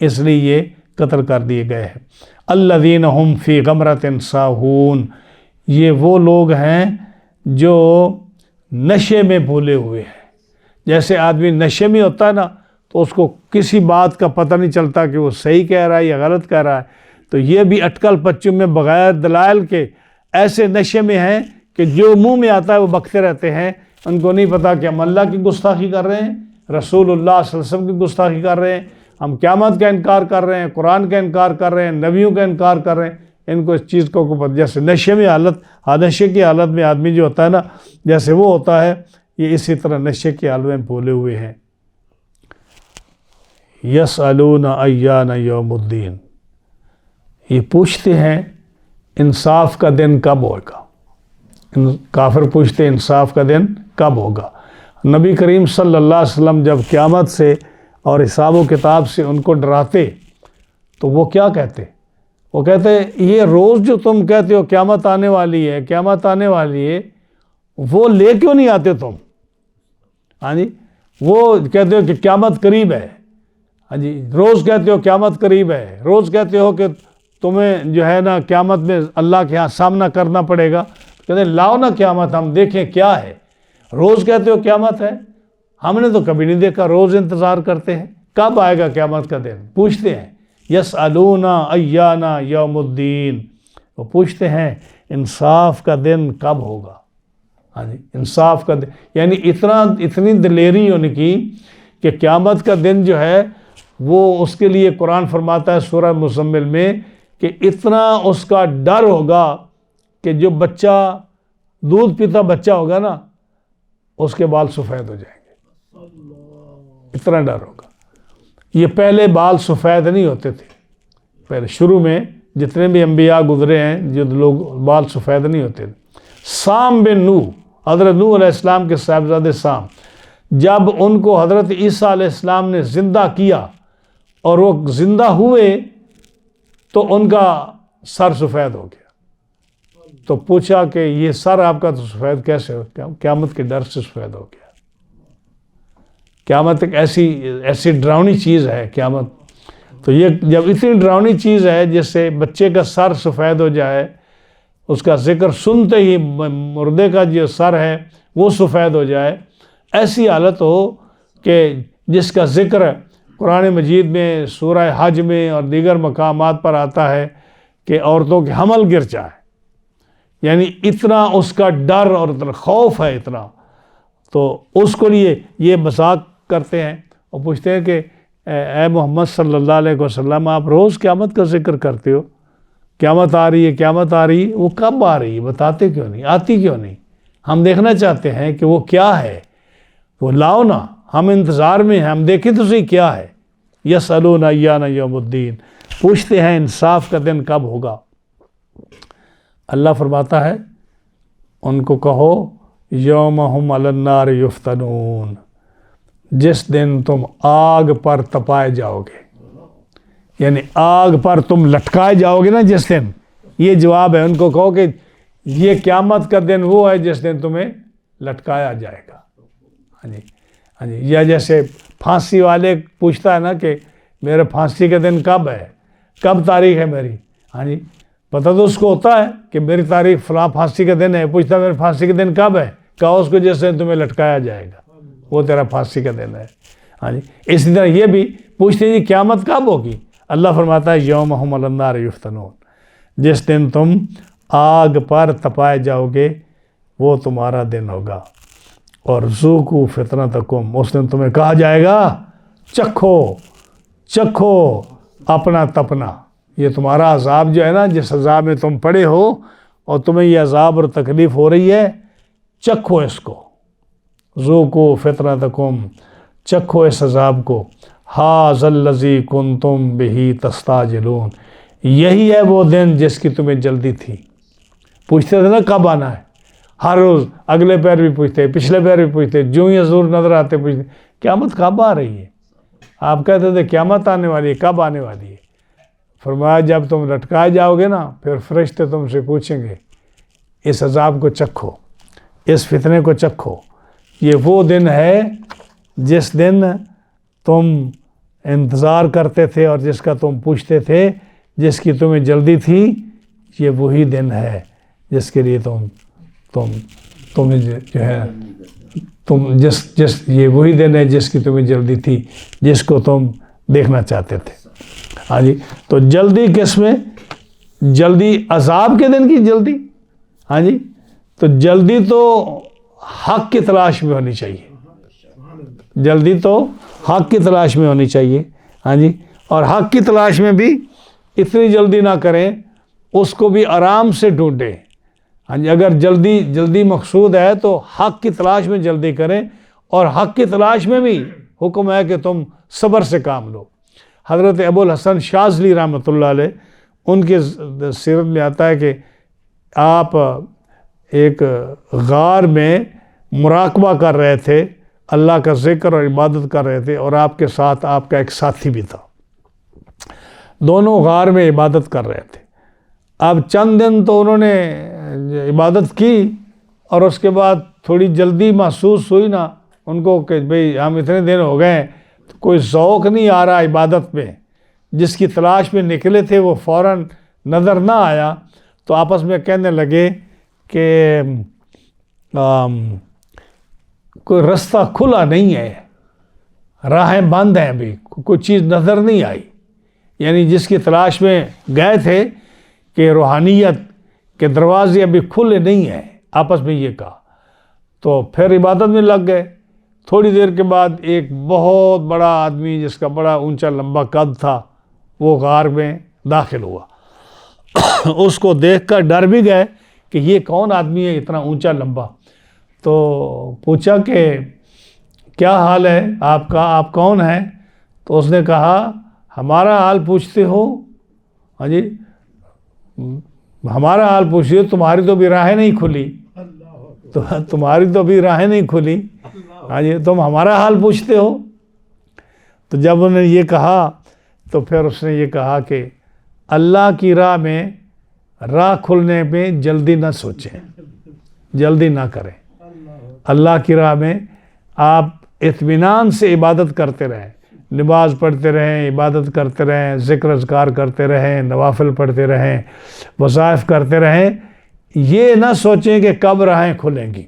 اس لیے یہ قتل کر دیے گئے ہیں۔ الذین هم فی غمرۃ ساہون، یہ وہ لوگ ہیں جو نشے میں بھولے ہوئے ہیں۔ جیسے آدمی نشے میں ہوتا ہے نا تو اس کو کسی بات کا پتہ نہیں چلتا کہ وہ صحیح کہہ رہا ہے یا غلط کہہ رہا ہے، تو یہ بھی اٹکل پچوں میں بغیر دلائل کے ایسے نشے میں ہیں کہ جو منہ میں آتا ہے وہ بکتے رہتے ہیں، ان کو نہیں پتا کہ ہم اللہ کی گستاخی کر رہے ہیں، رسول اللہ صلی اللہ علیہ وسلم کی گستاخی کر رہے ہیں، ہم قیامت کا انکار کر رہے ہیں، قرآن کا انکار کر رہے ہیں، نبیوں کا انکار کر رہے ہیں۔ ان کو اس چیز کو جیسے نشے میں نشے کی حالت میں آدمی جو ہوتا ہے نا، جیسے وہ ہوتا ہے، یہ اسی طرح نشے کی حالت میں بھولے ہوئے ہیں۔ یسألون ایان یوم الدین، یہ پوچھتے ہیں انصاف کا دن کب ہوگا۔ کافر پوچھتے ہیں انصاف کا دن کب ہوگا۔ نبی کریم صلی اللہ علیہ وسلم جب قیامت سے اور حساب و کتاب سے ان کو ڈراتے تو وہ کیا کہتے؟ وہ کہتے یہ روز جو تم کہتے ہو قیامت آنے والی ہے، قیامت آنے والی ہے، وہ لے کیوں نہیں آتے تم؟ ہاں جی، وہ کہتے ہو کہ قیامت قریب ہے، ہاں جی، روز کہتے ہو قیامت قریب ہے، روز کہتے ہو کہ تمہیں جو ہے نا قیامت میں اللہ کے ہاں سامنا کرنا پڑے گا، کہتے ہیں لاؤ نا قیامت ہم دیکھیں کیا ہے۔ روز کہتے ہو قیامت ہے، ہم نے تو کبھی نہیں دیکھا، روز انتظار کرتے ہیں کب آئے گا قیامت کا دن، پوچھتے ہیں۔ یسألون ایان یوم الدین، وہ پوچھتے ہیں انصاف کا دن کب ہوگا۔ ہاں جی، انصاف کا دن، یعنی اتنی دلیری ان کی کہ قیامت کا دن جو ہے وہ اس کے لیے قرآن فرماتا ہے سورہ مزمل میں کہ اتنا اس کا ڈر ہوگا کہ جو بچہ دودھ پیتا بچہ ہوگا نا اس کے بال سفید ہو جائیں گے، اتنا ڈر ہوگا۔ یہ پہلے بال سفید نہیں ہوتے تھے، پہلے شروع میں جتنے بھی انبیاء گزرے ہیں جو لوگ بال سفید نہیں ہوتے تھے۔ سام بن نوح، حضرت نوح علیہ السلام کے صاحبزادے سام، جب ان کو حضرت عیسیٰ علیہ السلام نے زندہ کیا اور وہ زندہ ہوئے تو ان کا سر سفید ہو گیا۔ تو پوچھا کہ یہ سر آپ کا تو سفید کیسے ہو گیا؟ قیامت کے ڈر سے سفید ہو گیا۔ قیامت ایک ایسی ڈراؤنی چیز ہے قیامت۔ تو یہ جب اتنی ڈراؤنی چیز ہے جس سے بچے کا سر سفید ہو جائے، اس کا ذکر سنتے ہی مردے کا جو سر ہے وہ سفید ہو جائے، ایسی حالت ہو کہ جس کا ذکر قرآن مجید میں سورہ حج میں اور دیگر مقامات پر آتا ہے کہ عورتوں کے حمل گر جائے، یعنی اتنا اس کا ڈر اور اتنا خوف ہے اتنا۔ تو اس کو لیے یہ مذاق کرتے ہیں اور پوچھتے ہیں کہ اے محمد صلی اللہ علیہ وسلم، آپ روز قیامت کا ذکر کرتے ہو، قیامت آ رہی ہے قیامت آ رہی ہے، وہ کب آ رہی ہے بتاتے کیوں نہیں، آتی کیوں نہیں؟ ہم دیکھنا چاہتے ہیں کہ وہ کیا ہے، وہ لاؤ نا، ہم انتظار میں ہیں، ہم دیکھیں تو صحیح کیا ہے۔ یسألون ایان یوم الدین، پوچھتے ہیں انصاف کا دن کب ہوگا۔ اللہ فرماتا ہے ان کو کہو یوم ہم علی النار یفتنون، جس دن تم آگ پر تپائے جاؤ گے، یعنی آگ پر تم لٹکائے جاؤ گے نا جس دن، یہ جواب ہے۔ ان کو کہو کہ یہ قیامت کا دن وہ ہے جس دن تمہیں لٹکایا جائے گا۔ ہاں جی، یا جیسے پھانسی والے پوچھتا ہے نا کہ میرے پھانسی کا دن کب ہے، کب تاریخ ہے میری، ہاں جی، پتہ تو اس کو ہوتا ہے کہ میری تاریخ فلاں پھانسی کا دن ہے، پوچھتا ہے میرے پھانسی کا دن کب ہے، کہو اس کو جس دن تمہیں لٹکایا جائے گا وہ تیرا پھانسی کا دن ہے۔ ہاں جی، اسی طرح یہ بھی پوچھتے ہیں جی قیامت کب ہوگی، اللہ فرماتا ہے یوم ہم علی النار یفتنون، جس دن تم آگ پر تپائے جاؤ گے وہ تمہارا دن ہوگا۔ اور ذوقوا فتنتکم، اس دن تمہیں کہا جائے گا چکھو اپنا تپنا، یہ تمہارا عذاب جو ہے نا، جس عذاب میں تم پڑے ہو اور تمہیں یہ عذاب اور تکلیف ہو رہی ہے، چکھو اس کو، ذوقوا فتنتکم، چکھو اس عذاب کو، ھذا الذی کنتم بہ تستعجلون، یہی ہے وہ دن جس کی تمہیں جلدی تھی۔ پوچھتے تھے نا کب آنا ہے، ہر روز اگلے پیر بھی پوچھتے، پچھلے پیر بھی پوچھتے، جو ہی حضور نظر آتے پوچھتے قیامت کب آ رہی ہے۔ آپ کہتے تھے قیامت آنے والی ہے، کب آنے والی ہے؟ فرمایا جب تم لٹکائے جاؤ گے نا پھر فرشتے تم سے پوچھیں گے اس عذاب کو چکھو، اس فتنے کو چکھو، یہ وہ دن ہے جس دن تم انتظار کرتے تھے اور جس کا تم پوچھتے تھے، جس کی تمہیں جلدی تھی، یہ وہی دن ہے جس کے لیے تمہیں جو ہے یہ وہی دن ہے جس کی تمہیں جلدی تھی، جس کو تم دیکھنا چاہتے تھے۔ ہاں جی، تو جلدی کس میں؟ جلدی عذاب کے دن کی جلدی، ہاں جی، تو جلدی تو حق کی تلاش میں ہونی چاہیے، جلدی تو حق کی تلاش میں ہونی چاہیے، ہاں جی، اور حق کی تلاش میں بھی اتنی جلدی نہ کریں، اس کو بھی آرام سے ڈھونڈیں۔ ہاں جی، اگر جلدی مقصود ہے تو حق کی تلاش میں جلدی کریں، اور حق کی تلاش میں بھی حکم ہے کہ تم صبر سے کام لو۔ حضرت ابو الحسن شاذلی رحمۃ اللہ علیہ، ان کے سیرت میں آتا ہے کہ آپ ایک غار میں مراقبہ کر رہے تھے، اللہ کا ذکر اور عبادت کر رہے تھے، اور آپ کے ساتھ آپ کا ایک ساتھی بھی تھا، دونوں غار میں عبادت کر رہے تھے۔ اب چند دن تو انہوں نے عبادت کی اور اس کے بعد تھوڑی جلدی محسوس ہوئی نا ان کو کہ بھئی ہم اتنے دن ہو گئے ہیں، کوئی ذوق نہیں آ رہا عبادت میں، جس کی تلاش میں نکلے تھے وہ فوراً نظر نہ آیا، تو آپس میں کہنے لگے کہ کوئی رستہ کھلا نہیں ہے، راہیں بند ہیں، ابھی کوئی چیز نظر نہیں آئی، یعنی جس کی تلاش میں گئے تھے کہ روحانیت کے دروازے ابھی کھلے نہیں ہیں، آپس میں یہ کہا۔ تو پھر عبادت میں لگ گئے۔ تھوڑی دیر کے بعد ایک بہت بڑا آدمی جس کا بڑا اونچا لمبا قد تھا وہ غار میں داخل ہوا۔ اس کو دیکھ کر ڈر بھی گئے کہ یہ کون آدمی ہے اتنا اونچا لمبا. تو پوچھا کہ کیا حال ہے آپ کا, آپ کون ہیں؟ تو اس نے کہا ہمارا حال پوچھتے ہو؟ ہاں جی, ہمارا حال پوچھتے ہو, تمہاری تو بھی راہیں نہیں کھلی, تو تمہاری تو بھی راہیں نہیں کھلی, ہاں جی, تم ہمارا حال پوچھتے ہو. تو جب انہوں نے یہ کہا تو پھر اس نے یہ کہا کہ اللہ کی راہ میں راہ کھلنے پہ جلدی نہ سوچیں, جلدی نہ کریں. اللہ کی راہ میں آپ اطمینان سے عبادت کرتے رہیں, نماز پڑھتے رہیں, عبادت کرتے رہیں, ذکر اذکار کرتے رہیں, نوافل پڑھتے رہیں, وظائف کرتے رہیں. یہ نہ سوچیں کہ کب راہیں کھلیں گی.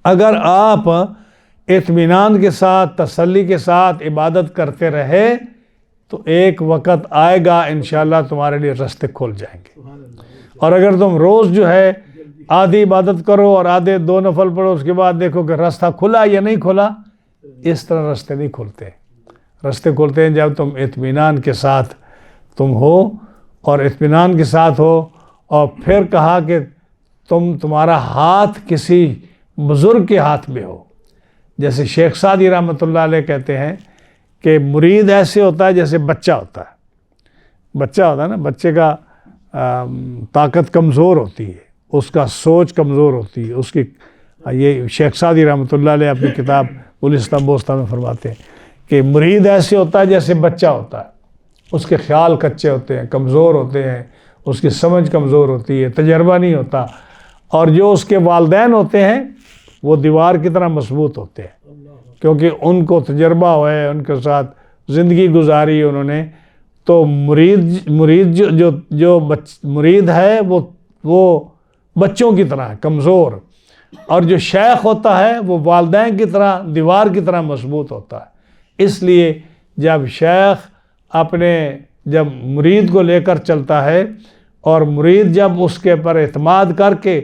اگر آپ اطمینان کے ساتھ, تسلی کے ساتھ عبادت کرتے رہے تو ایک وقت آئے گا انشاءاللہ تمہارے لیے راستے کھل جائیں گے. اور اگر تم روز جو ہے آدھی عبادت کرو اور آدھے 2 نفل پڑھو, اس کے بعد دیکھو کہ راستہ کھلا یا نہیں کھلا, اس طرح راستے نہیں کھلتے. راستے کھلتے ہیں جب تم اطمینان کے ساتھ تم ہو, اور اطمینان کے ساتھ ہو. اور پھر کہا کہ تمہارا ہاتھ کسی بزرگ کے ہاتھ میں ہو. جیسے شیخ سعدی رحمۃ اللہ علیہ کہتے ہیں کہ مرید ایسے ہوتا ہے جیسے بچہ ہوتا ہے. بچہ ہوتا ہے نا, بچے کا طاقت کمزور ہوتی ہے, اس کا سوچ کمزور ہوتی ہے اس کی. یہ شیخ سعدی رحمۃ اللہ علیہ اپنی کتاب گلستہ بوستہ میں فرماتے ہیں کہ مرید ایسے ہوتا ہے جیسے بچہ ہوتا ہے. اس کے خیال کچے ہوتے ہیں, کمزور ہوتے ہیں, اس کی سمجھ کمزور ہوتی ہے, تجربہ نہیں ہوتا. اور جو اس کے والدین ہوتے ہیں وہ دیوار کی طرح مضبوط ہوتے ہیں, کیونکہ ان کو تجربہ ہوا ہے, ان کے ساتھ زندگی گزاری انہوں نے. تو مرید جو مرید ہے وہ بچوں کی طرح ہے, کمزور. اور جو شیخ ہوتا ہے وہ والدین کی طرح, دیوار کی طرح مضبوط ہوتا ہے. اس لیے جب شیخ جب مرید کو لے کر چلتا ہے, اور مرید جب اس کے پر اعتماد کر کے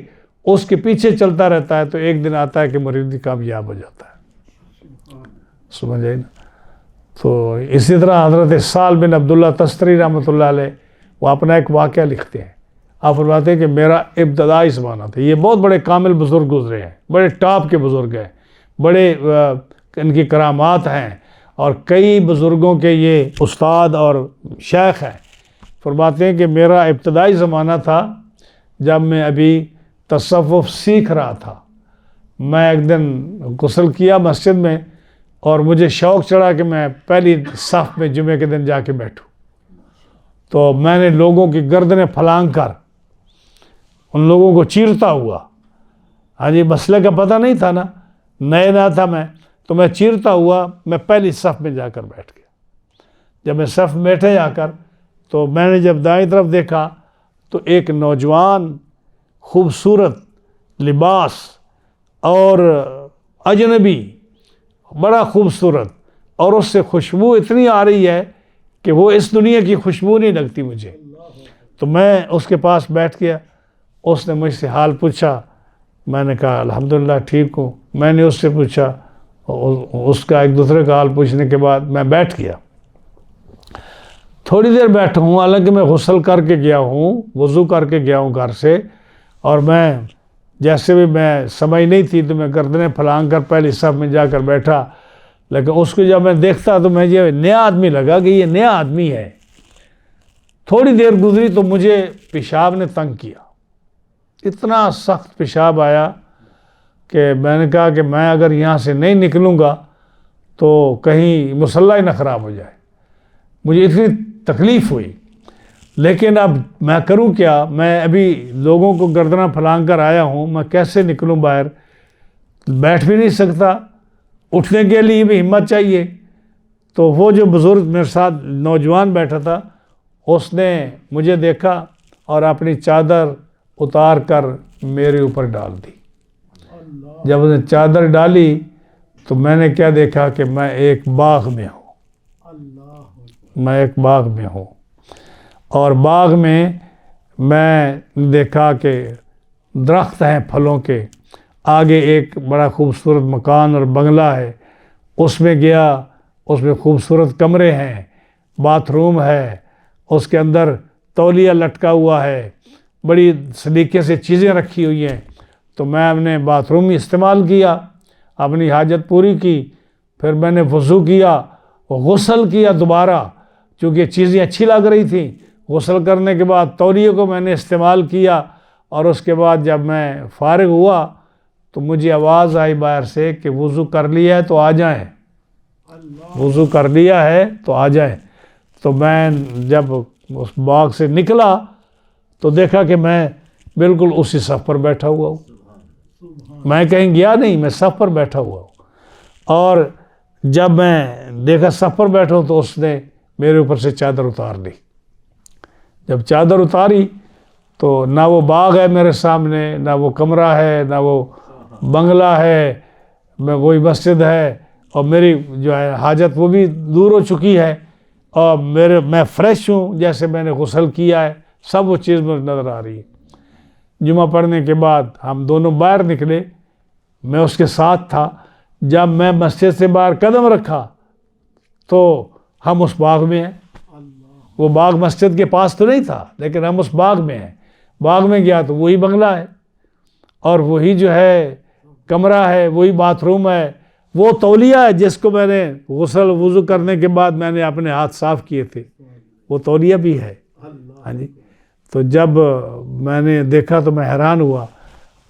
اس کے پیچھے چلتا رہتا ہے, تو ایک دن آتا ہے کہ مرید کامیاب ہو جاتا ہے. سمجھ آئی نا. تو اسی طرح حضرت سال بن عبداللہ تستری رحمۃ اللہ علیہ وہ اپنا ایک واقعہ لکھتے ہیں. آپ فرماتے ہیں کہ میرا ابتدائی زمانہ تھا. یہ بہت بڑے کامل بزرگ گزرے ہیں, بڑے ٹاپ کے بزرگ ہیں, بڑے ان کی کرامات ہیں, اور کئی بزرگوں کے یہ استاد اور شیخ ہیں. فرماتے ہیں کہ میرا ابتدائی زمانہ تھا جب میں ابھی تصوف سیکھ رہا تھا. میں ایک دن غسل کیا مسجد میں, اور مجھے شوق چڑھا کہ میں پہلی صف میں جمعے کے دن جا کے بیٹھوں. تو میں نے لوگوں کی گردنیں پھلانگ کر ان لوگوں کو چیرتا ہوا, ہاں جی, مسئلے کا پتہ نہیں تھا نا, نیا تھا میں, تو میں چیرتا ہوا میں پہلی صف میں جا کر بیٹھ گیا. جب میں صف میں بیٹھے جا کر, تو میں نے جب دائیں طرف دیکھا تو ایک نوجوان خوبصورت لباس اور اجنبی, بڑا خوبصورت, اور اس سے خوشبو اتنی آ رہی ہے کہ وہ اس دنیا کی خوشبو نہیں لگتی مجھے. تو میں اس کے پاس بیٹھ گیا. اس نے مجھ سے حال پوچھا, میں نے کہا الحمدللہ ٹھیک ہوں. میں نے اس سے پوچھا, اس کا ایک دوسرے کا حال پوچھنے کے بعد میں بیٹھ گیا. تھوڑی دیر بیٹھا ہوں, حالانکہ میں غسل کر کے گیا ہوں, وضو کر کے گیا ہوں گھر سے, اور میں جیسے بھی میں سمجھ نہیں تھی تو میں گردنیں پھلانگ کر پہلی صف میں جا کر بیٹھا. لیکن اس کو جب میں دیکھتا تو میں یہ نیا آدمی لگا کہ یہ نیا آدمی ہے. تھوڑی دیر گزری تو مجھے پیشاب نے تنگ کیا, اتنا سخت پیشاب آیا کہ میں نے کہا کہ میں اگر یہاں سے نہیں نکلوں گا تو کہیں مصلی ہی نہ خراب ہو جائے. مجھے اتنی تکلیف ہوئی, لیکن اب میں کروں کیا؟ میں ابھی لوگوں کو گردنہ پھلانگ کر آیا ہوں, میں کیسے نکلوں باہر؟ بیٹھ بھی نہیں سکتا, اٹھنے کے لیے بھی ہمت چاہیے. تو وہ جو بزرگ میرے ساتھ نوجوان بیٹھا تھا, اس نے مجھے دیکھا اور اپنی چادر اتار کر میرے اوپر ڈال دی. جب اس نے چادر ڈالی تو میں نے کیا دیکھا کہ میں ایک باغ میں ہوں. میں ایک باغ میں ہوں, اور باغ میں دیکھا کہ درخت ہیں پھلوں کے, آگے ایک بڑا خوبصورت مکان اور بنگلہ ہے. اس میں گیا, اس میں خوبصورت کمرے ہیں, باتھ روم ہے, اس کے اندر تولیہ لٹکا ہوا ہے, بڑی سلیقے سے چیزیں رکھی ہوئی ہیں، تو میں نے باتھ روم استعمال کیا، اپنی حاجت پوری کی، پھر میں نے وضو کیا، غسل کیا دوبارہ، چونکہ چیزیں اچھی لگ رہی تھیں۔ غسل کرنے کے بعد تولیے کو میں نے استعمال کیا، اور اس کے بعد جب میں فارغ ہوا تو مجھے آواز آئی باہر سے کہ وضو کر لیا ہے تو آ جائیں، وضو کر لیا ہے تو آ جائیں۔ تو میں جب اس باغ سے نکلا تو دیکھا کہ میں بالکل اسی صف پر بیٹھا ہوا ہوں، میں کہیں گیا نہیں، میں صف پر بیٹھا ہوا ہوں۔ اور جب میں دیکھا صف پر بیٹھا ہوں تو اس نے میرے اوپر سے چادر اتار لی۔ جب چادر اتاری تو نہ وہ باغ ہے میرے سامنے، نہ وہ کمرہ ہے، نہ وہ بنگلہ ہے، میں وہی مسجد ہے، اور میری جو ہے حاجت وہ بھی دور ہو چکی ہے، اور میں فریش ہوں جیسے میں نے غسل کیا ہے، سب وہ چیز مجھے نظر آ رہی ہے۔ جمعہ پڑھنے کے بعد ہم دونوں باہر نکلے، میں اس کے ساتھ تھا۔ جب میں مسجد سے باہر قدم رکھا تو ہم اس باغ میں ہیں۔ وہ باغ مسجد کے پاس تو نہیں تھا، لیکن ہم اس باغ میں ہیں۔ باغ میں گیا تو وہی بنگلہ ہے، اور وہی جو ہے کمرہ ہے، وہی باتھ روم ہے، وہ تولیہ ہے جس کو میں نے غسل وضو کرنے کے بعد میں نے اپنے ہاتھ صاف کیے تھے، وہ تولیہ بھی ہے۔ ہاں جی۔ تو جب میں نے دیکھا تو میں حیران ہوا،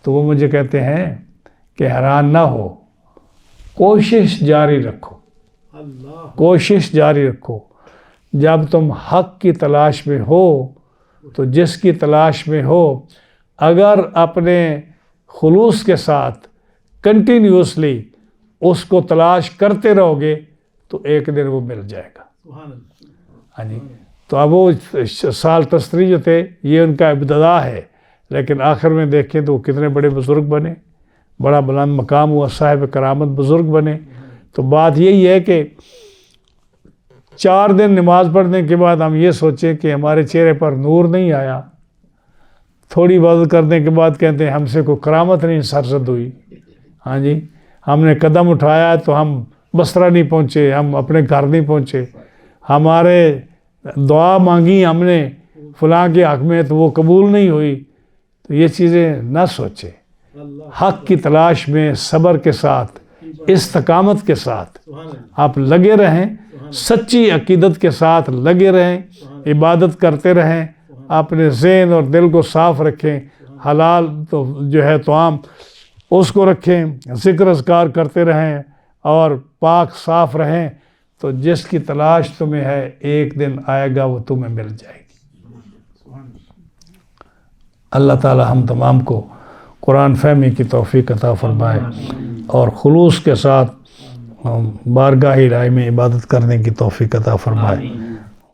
تو وہ مجھے کہتے ہیں کہ حیران نہ ہو، کوشش جاری رکھو، کوشش جاری رکھو۔ جب تم حق کی تلاش میں ہو تو جس کی تلاش میں ہو، اگر اپنے خلوص کے ساتھ کنٹینیوسلی اس کو تلاش کرتے رہو گے تو ایک دن وہ مل جائے گا۔ ہاں جی۔ تو اب وہ سال تسری جو تھے یہ ان کا ابتدا ہے، لیکن آخر میں دیکھیں تو وہ کتنے بڑے بزرگ بنے، بڑا بلند مقام ہوا، صاحب کرامت بزرگ بنے۔ تو بات یہی ہے کہ 4 دن نماز پڑھنے کے بعد ہم یہ سوچیں کہ ہمارے چہرے پر نور نہیں آیا، تھوڑی عبادت کرنے کے بعد کہتے ہیں ہم سے کوئی کرامت نہیں سرزد ہوئی۔ ہاں جی، ہم نے قدم اٹھایا تو ہم بصرہ نہیں پہنچے، ہم اپنے گھر نہیں پہنچے، ہمارے دعا مانگی ہم نے فلاں کے حق میں تو وہ قبول نہیں ہوئی۔ تو یہ چیزیں نہ سوچیں، حق کی تلاش میں صبر کے ساتھ، استقامت کے ساتھ آپ لگے رہیں، سچی عقیدت کے ساتھ لگے رہیں، عبادت کرتے رہیں، اپنے ذہن اور دل کو صاف رکھیں، حلال تو جو ہے طعام اس کو رکھیں، ذکر اذکار کرتے رہیں اور پاک صاف رہیں، تو جس کی تلاش تمہیں ہے ایک دن آئے گا وہ تمہیں مل جائے گی۔ اللہ تعالی ہم تمام کو قرآن فہمی کی توفیق عطا فرمائے اور خلوص کے ساتھ بارگاہ الہی میں عبادت کرنے کی توفیق عطا فرمائے۔